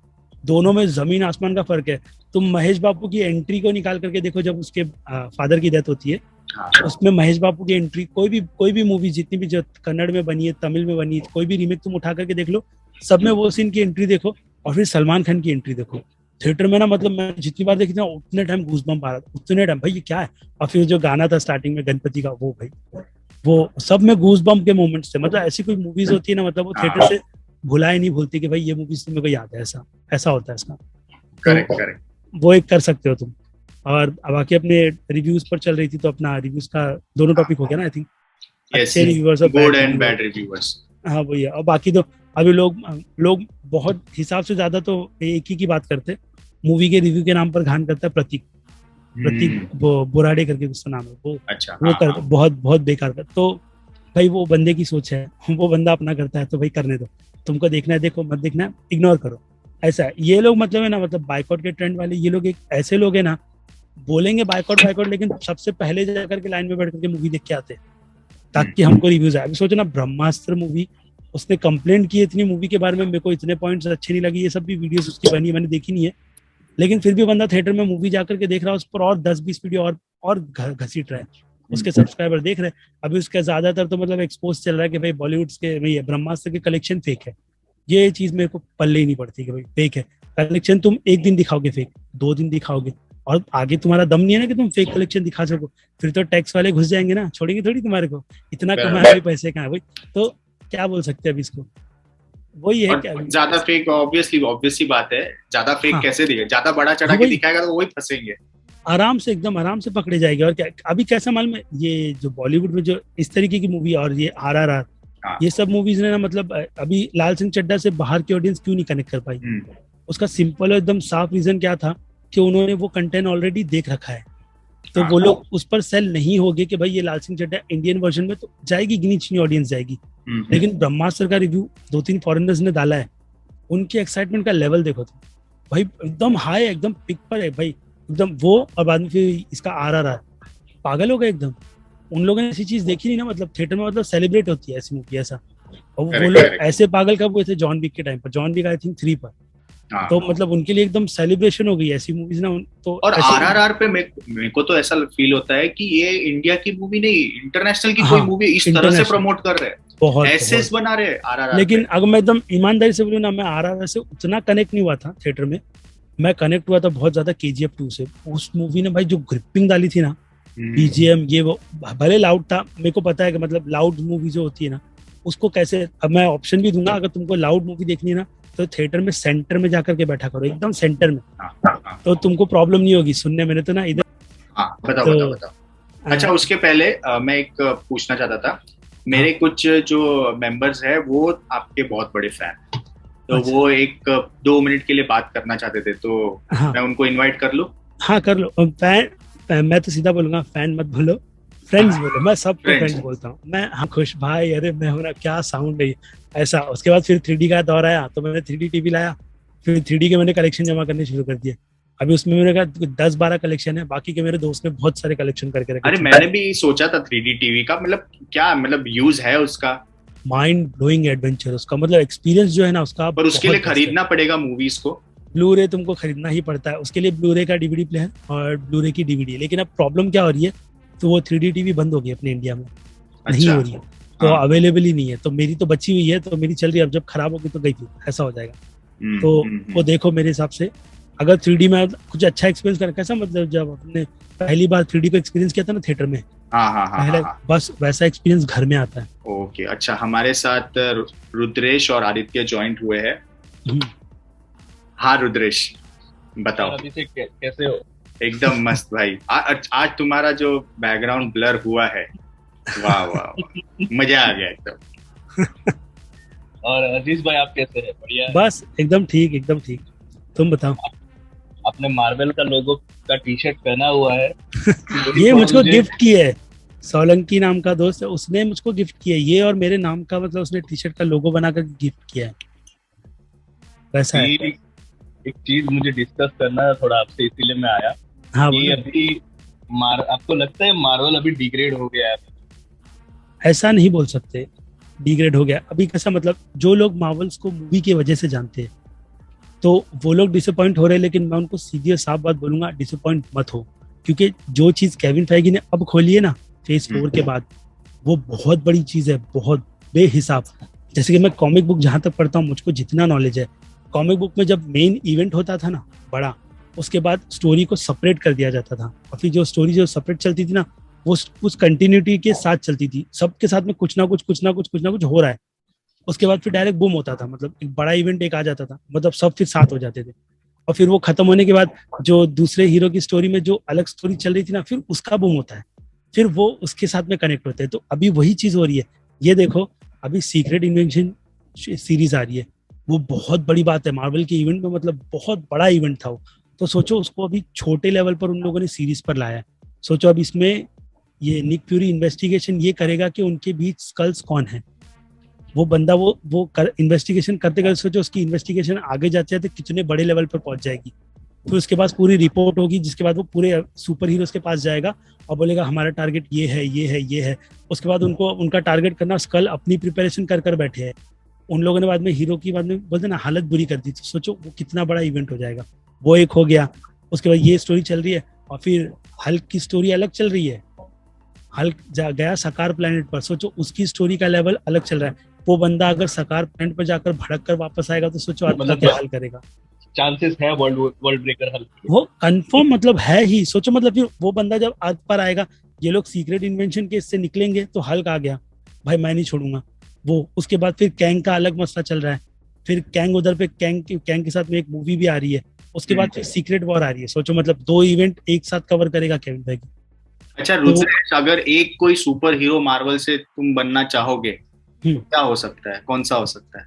दोनों में जमीन आसमान का फर्क है। तुम महेश बाबू की एंट्री को निकाल करके देखो, जब उसके फादर की डेथ होती है हाँ, उसमें महेश बाबू की एंट्री, कोई भी मूवी जितनी भी जो कन्नड़ में बनी है, तमिल में बनी है, कोई भी रीमेक तुम उठा करके देख लो, सब में वो सीन की एंट्री देखो, और फिर सलमान खान की एंट्री देखो थिएटर में ना, मतलब मैं जितनी बार देखी थी ना उतने टाइम गूज़बम्प आ रहा था, उतने टाइम भाई ये क्या है। और फिर जो गाना था स्टार्टिंग में गणपति का, वो भाई वो सब में गूज़बम्प के मोमेंट्स थे। मतलब ऐसी कोई मूवीज होती है ना, मतलब वो थिएटर से भुलाए नहीं भूलती कि भाई ये मूवीज मेरे को याद है, ऐसा ऐसा होता है इसका। करेक्ट करेक्ट, वो एक कर सकते हो तुम। और बाकी अपने रिव्यूज पर चल रही थी, तो अपना रिव्यूज का दोनों टॉपिक हो गया ना, आई थिंक। अच्छे रिव्यूअर्स और गुड एंड बैड रिव्यूअर्स। हाँ वही है। और बाकी तो अभी लोग बहुत हिसाब से ज्यादा तो एक ही की बात करते, मूवी के रिव्यू के नाम पर घान करता है प्रतीक वो बुराड़े करके उसका नाम है, वो अच्छा, वो कर बहुत बहुत बेकार कर। तो भाई वो बंदे की सोच है, वो बंदा अपना करता है, तो भाई करने दो। तुमको देखना है देखो, मत देखना है इग्नोर करो, ऐसा है। ये लोग मतलब है ना, मतलब बाइकआउट के ट्रेंड वाले ये लोग एक ऐसे लोग है ना, बोलेंगे बाइकआउट, लेकिन सबसे पहले जाकर के लाइन में बैठ करके मूवी देख के आते हैं ताकि हमको रिव्यूज आए। अभी सोचो ना, ब्रह्मास्त्र मूवी, उसने कंप्लेंट की इतनी मूवी के बारे में, मेरे को इतने पॉइंट्स अच्छे नहीं लगी, ये सब भी वीडियोस उसकी बनी, मैंने देखी नहीं है, लेकिन फिर भी बंदा थिएटर में मूवी जाकर के देख रहा है, उस पर और 10-20 वीडियो और घसीट रहा है, उसके सब्सक्राइबर देख रहे हैं। अभी उसका ज्यादातर तो मतलब एक्सपोज चल रहा है कि भाई बॉलीवुड के भाई ब्रह्मास्त्र के कलेक्शन फेक है। ये चीज मेरे को पल्ले ही नहीं पड़ती कि भाई फेक है कलेक्शन। तुम एक दिन दिखाओगे फेक, 2 दिन दिखाओगे, और आगे तुम्हारा दम नहीं है ना कि तुम फेक कलेक्शन दिखा सको, फिर तो टैक्स वाले घुस जाएंगे ना, छोड़ेंगे थोड़ी तुम्हारे को, इतना कमाए हुए पैसे कहाँ है भाई। तो क्या बोल सकते हैं अभी इसको, वही है क्या। ज्यादा फेक ऑब्वियसली बात है, ज्यादा फेक कैसे दिखे, ज्यादा बड़ा चढ़ा के दिखाएगा तो वही फंसेंगे, आराम से एकदम आराम से पकड़े जाएंगे। और क्या अभी कैसा मालूम है, ये जो बॉलीवुड में जो इस तरीके की मूवी और ये RRR, ये सब मूवीज ने ना, मतलब अभी लाल सिंह चड्ढा से बाहर की ऑडियंस क्यों नहीं कनेक्ट कर पाई, उसका सिंपल और एकदम साफ रीजन क्या था कि उन्होंने वो कंटेंट ऑलरेडी देख रखा है, तो वो लोग उस पर सेल नहीं होगे कि भाई ये लाल सिंह चड्ढा इंडियन वर्जन में तो जाएगी, गिनी चुनी ऑडियंस जाएगी। लेकिन ब्रह्मास्त्र का रिव्यू 2-3 फॉरेनर्स ने डाला है, उनकी एक्साइटमेंट का लेवल देखो तो भाई एकदम हाई, एकदम पिक पर है भाई एकदम वो। और बाद में फिर इसका RRR, पागल हो गए एकदम। उन लोगों ने ऐसी चीज देखी नहीं ना, मतलब थिएटर में मतलब सेलिब्रेट होती है ऐसी मूवी ऐसा। और वो लोग ऐसे पागल कब हुए थे, जॉन विक के टाइम पर, जॉन विक आई थिंक 3 पर, तो मतलब उनके लिए एकदम सेलिब्रेशन हो गई ऐसी मूवीज ना। तो और RRR पे मेरे को तो ऐसा फील होता है कि ये इंडिया की मूवी नहीं, इंटरनेशनल की कोई मूवी इस तरह से प्रमोट कर रहे हैं, बहुत एसेस बना रहे RRR। लेकिन अगर मैं एकदम ईमानदारी से बोलूं ना, मैं RRR से उतना कनेक्ट नहीं हुआ था थिएटर में, मैं कनेक्ट हुआ था बहुत ज्यादा KGF 2 से। उस मूवी ने भाई जो ग्रिपिंग डाली थी ना, BGM ये वो, भले लाउड था, मेरे को पता है कि मतलब लाउड मूवी जो होती है ना उसको कैसे, अब मैं ऑप्शन भी दूंगा, अगर तुमको लाउड मूवी देखनी है ना तो थिएटर में सेंटर में जाकर के बैठा करो, एकदम सेंटर में, तो तुमको प्रॉब्लम नहीं होगी सुनने में। तो ना इधर बताओ। अच्छा, उसके पहले मैं एक पूछना चाहता था, मेरे कुछ जो मेंबर्स है वो आपके बहुत बड़े फैन, तो वो 1-2 मिनट के लिए बात करना चाहते थे, तो मैं उनको इनवाइट कर लूं? हाँ कर लो। फैन मैं तो सीधा बोलूंगा, फैन मत बोलो, फ्रेंड्स बोलो, मैं सबको फ्रेंड्स बोलता हूँ मैं। हाँ खुश भाई, अरे मैं हूँ ना, क्या साउंड है ऐसा। उसके बाद फिर 3D का दौर आया, तो मैंने 3D टीवी लाया, फिर 3D के मैंने कलेक्शन जमा करने शुरू कर दिए। अभी उसमें मेरे का 10-12 कलेक्शन है, बाकी के मेरे दोस्त ने बहुत सारे कलेक्शन करके रखे। अरे मैंने भी सोचा था 3D टीवी का, मतलब क्या मतलब यूज है उसका? माइंड ब्लोइंग एडवेंचर उसका, मतलब एक्सपीरियंस जो है ना उसका। पर उसके लिए खरीदना पड़ेगा मूवीज को, ब्लूरे तुमको खरीदना ही पड़ता है उसके लिए, ब्लूरे का DVD प्लेयर और ब्लूरे की DVD। लेकिन अब प्रॉब्लम क्या हो रही है, तो वो 3D टीवी बंद हो गई अपने इंडिया में, नहीं हो रही है, तो अवेलेबल ही नहीं है। तो मेरी तो बची हुई है, तो मेरी चल रही है, अब जब खराब होगी तो गई थी, ऐसा हो जाएगा। तो वो देखो मेरे हिसाब से, अगर 3D में कुछ अच्छा एक्सपीरियंस कर, कैसा मतलब जब अपने पहली बार 3D को एक्सपीरियंस किया था ना थिएटर में, पहले बस वैसा एक्सपीरियंस घर में आता है। ओके, अच्छा, हमारे साथ रुद्रेश और आदित्य ज्वाइंट हुए हैं। हाँ रुद्रेश, बताओ अभी से कैसे हो? एकदम मस्त भाई। आज तुम्हारा जो बैकग्राउंड ब्लर हुआ है, वाह वाह, मजा आ गया एकदम। और अजीज भाई आप कैसे हैं? बढ़िया? बस एकदम ठीक। तुम बताओ। आपने मार्वल का लोगो का टी-शर्ट पहना हुआ है। ये मुझको गिफ्ट की है, सोलंकी नाम का दोस्त है, उसने मुझको गिफ्ट किया है ये, और मेरे नाम का मतलब उसने टी-शर्ट का लोगो बनाकर गिफ्ट किया है, वैसा है। एक चीज मुझे डिस्कस करना है थोड़ा आपसे, इसीलिए मैं आया। हाँ, कि अभी आपको लगता है मार्वल अभी डिग्रेड हो गया है? ऐसा नहीं बोल सकते डिग्रेड हो गया। अभी कैसा मतलब, जो लोग मार्वल्स को मूवी की वजह से जानते हैं तो वो लोग डिसअपॉइंट हो रहे हैं, लेकिन मैं उनको सीधी और साफ बात बोलूंगा, डिसअपॉइंट मत हो। क्योंकि जो चीज केविन फेगी ने अब खोली है ना फेज 4 के बाद, वो बहुत बड़ी चीज है, बहुत बेहिसाब। जैसे कि मैं कॉमिक बुक जहां तक पढ़ता हूँ, मुझको जितना नॉलेज है, कॉमिक बुक में जब मेन इवेंट होता था ना बड़ा, उसके बाद स्टोरी को सेपरेट कर दिया जाता था, और फिर जो स्टोरी जो सेपरेट चलती थी ना, वो उस कंटिन्यूटी के साथ चलती थी, सबके साथ में कुछ ना कुछ हो रहा है। उसके बाद फिर डायरेक्ट बूम होता था, मतलब एक बड़ा इवेंट एक आ जाता था, मतलब सब फिर साथ हो जाते थे, और फिर वो खत्म होने के बाद जो दूसरे हीरो की स्टोरी में जो अलग स्टोरी चल रही थी ना, फिर उसका बूम होता है, फिर वो उसके साथ में कनेक्ट होते हैं। तो अभी वही चीज हो रही है। ये देखो अभी सीक्रेट इन्वेंशन सीरीज आ रही है, वो बहुत बड़ी बात है मार्वल के इवेंट में, मतलब बहुत बड़ा इवेंट था वो। तो सोचो उसको अभी छोटे लेवल पर उन लोगों ने सीरीज पर लाया है। सोचो अब इसमें ये निक फ्यूरी इन्वेस्टिगेशन ये करेगा कि उनके बीच स्कल्स कौन है। वो बंदा वो इन्वेस्टिगेशन करते करते सोचो उसकी इन्वेस्टिगेशन आगे जाते जाते कितने बड़े लेवल पर पहुंच जाएगी। फिर उसके पास पूरी रिपोर्ट होगी, जिसके बाद वो पूरे सुपर हीरोज के पास जाएगा और बोलेगा हमारा टारगेट ये है ये है ये है। उसके बाद उनको उनका टारगेट करना, स्कल अपनी प्रिपरेशन कर बैठे हैं। उन लोगों ने बाद में हीरो की बाद में बोलते ना हालत बुरी कर दी। तो सोचो वो कितना बड़ा इवेंट हो जाएगा। वो एक हो गया, उसके बाद ये स्टोरी चल रही है, और फिर हल्क की स्टोरी अलग चल रही है। हल्क गया सकार प्लेनेट पर, सोचो उसकी स्टोरी का लेवल अलग चल रहा है। वो बंदा अगर सकार प्लेनेट पर जाकर भड़क कर वापस आएगा तो सोचो मतलब क्या हाल करेगा। चांसेस है वर्ल्ड ब्रेकर हल्क, वो कंफर्म मतलब है ही। सोचो मतलब फिर वो बंदा जब अर्थ पर आएगा, ये लोग सीक्रेट इन्वेंशन के इससे निकलेंगे तो हल्क आ गया, भाई मैं नहीं छोड़ूंगा वो। उसके बाद फिर कैंग का अलग मसला चल रहा है, फिर कैंग उधर पे कैंग के साथ में एक मूवी भी आ रही है। उसके बाद फिर सीक्रेट वॉर आ रही है। सोचो मतलब 2 इवेंट एक साथ कवर करेगा केविन फेगी। अच्छा रुद्रेश, अगर एक कोई सुपर हीरो मार्वल से तुम बनना चाहोगे, क्या हो सकता है, कौन सा हो सकता है?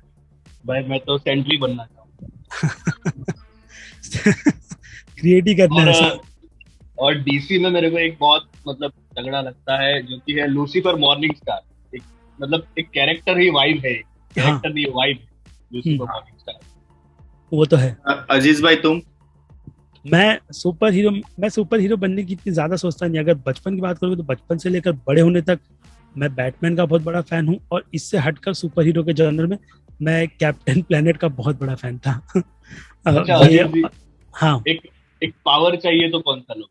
भाई मैं तो सेंट्री बनना चाहूंगा। क्रिएट ही करना है। और डीसी में मेरे को एक बहुत मतलब तगड़ा लगता है, जो कि है लूसीफर मॉर्निंग स्टार। मतलब एक कैरेक्टर ही वाइब है, कैरेक्टर नहीं वाइब है लूसीफर मॉर्निंग स्टार। वो तो है। अजीज भाई तुम? मैं सुपर हीरो बनने की इतनी ज्यादा सोचता नहीं। अगर बचपन की बात करोगे तो बचपन से लेकर बड़े होने तक मैं बैटमैन का बहुत बड़ा फैन हूँ, और इससे हटकर सुपर हीरो के जॉनर में मैं कैप्टन प्लेनेट का बहुत बड़ा फैन था। हाँ, एक पावर चाहिए तो कौन सा लो?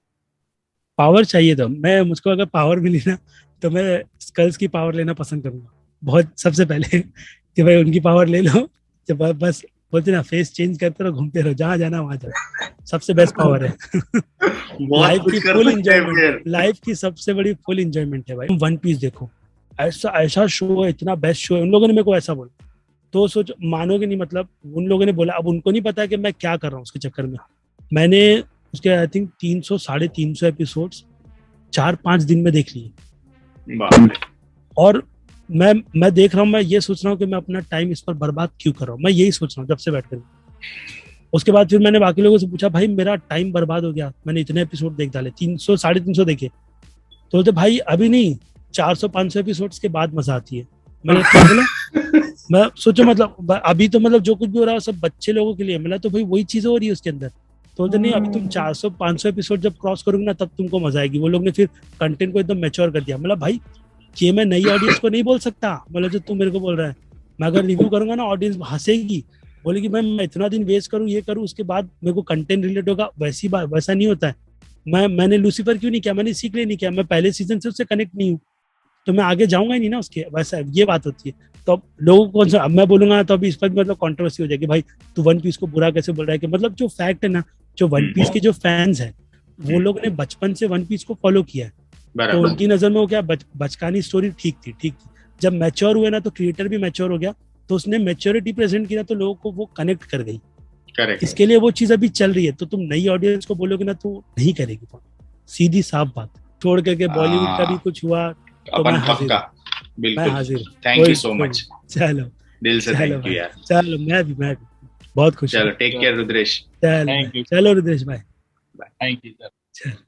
पावर चाहिए तो मुझको अगर पावर मिली ना तो मैं स्कल्स की पावर लेना पसंद करूंगा बहुत सबसे पहले, कि भाई उनकी पावर ले लो, जब बस बोलते ना फेस चेंज करते रहो, घूमते रहो, जहाँ जाना वहां जाओ, सबसे बेस्ट पावर है। लाइफ की फुल एंजॉयमेंट, लाइफ की सबसे बड़ी फुल एंजॉयमेंट है भाई। वन पीस देखो, ऐसा शो है, इतना बेस्ट शो है। उन लोगों ने मेरे को ऐसा बोला तो सोच मानोगे नहीं, मतलब उन लोगों ने बोला, अब उनको नहीं पता कि मैं क्या कर रहा हूँ उसके चक्कर में। मैंने उसके आई थिंक 300-350 एपिसोड्स 4-5 दिन में देख लिए। और मैं देख रहा हूँ, मैं ये सोच रहा हूँ कि मैं अपना टाइम इस पर बर्बाद क्यों कर रहा हूँ। मैं यही सोच रहा हूँ जब से बैठ कर। उसके बाद फिर मैंने बाकी लोगों से पूछा, भाई मेरा टाइम बर्बाद हो गया, मैंने इतने एपिसोड देख डाले, 300-350 देखे। तो बोलते भाई अभी नहीं, 400-500 एपिसोड्स के बाद मजा आती है। मैंने क्या बोला? मैं सोचो मतलब अभी तो मतलब जो कुछ भी हो रहा है सब बच्चे लोगों के लिए, मतलब तो भाई वही चीजें हो रही है उसके अंदर। तो बोलते नहीं, अभी तुम 400-500 एपिसोड जब क्रॉस करोगे ना तब तुमको मजा आएगी। वो लोग ने फिर कंटेंट को एकदम मैच्योर कर दिया। मतलब भाई ये मैं नई ऑडियंस को नहीं बोल सकता, मतलब जो तू मेरे को बोल रहा है, मैं अगर रिव्यू करूंगा ना ऑडियंस हंसेगी, बोलेगी मैं इतना दिन वेस्ट करूँ, ये करूँ, उसके बाद मेरे को कंटेंट रिलेट होगा। वैसी बात वैसा नहीं होता है। मैंने लूसीफर क्यों नहीं किया, मैंने सीक्रेट नहीं किया, मैं पहले सीजन से उससे कनेक्ट नहीं हूँ, तो मैं आगे जाऊंगा ही नहीं ना उसके। वैसा ये बात होती है। तो अब लोगों को अब मैं बोलूंगा तो अभी इस पर भी मतलब कंट्रोवर्सी हो जाएगी, भाई तू वन पीस को बुरा कैसे बोल रहा है। कि मतलब जो फैक्ट है ना, जो वन पीस के जो फैंस है वो लोग ने बचपन से वन पीस को फॉलो किया है, तो उनकी नजर में वो क्या बचकानी स्टोरी ठीक थी। जब मैच्योर हुए ना तो क्रिएटर भी मैच्योर हो गया, तो उसने मैच्योरिटी प्रेजेंट किया तो लोगों को वो कनेक्ट कर गई। करेक्ट। इसके लिए वो चीज अभी चल रही है। तो तुम नई ऑडियंस को बोलोगे ना तो नहीं करेगी, सीधी साफ बात। छोड़ करके बॉलीवुड का भी कुछ हुआ तो मैं हाजिर हूँ, मैं हाजिर हूँ। Thank you so much. चलो दिल से थैंक यू यार। चलो मैं भी बहुत खुश हूँ। चलो टेक केयर रुद्रेश। चलो रुद्रेश भाई, थैंक यू सर।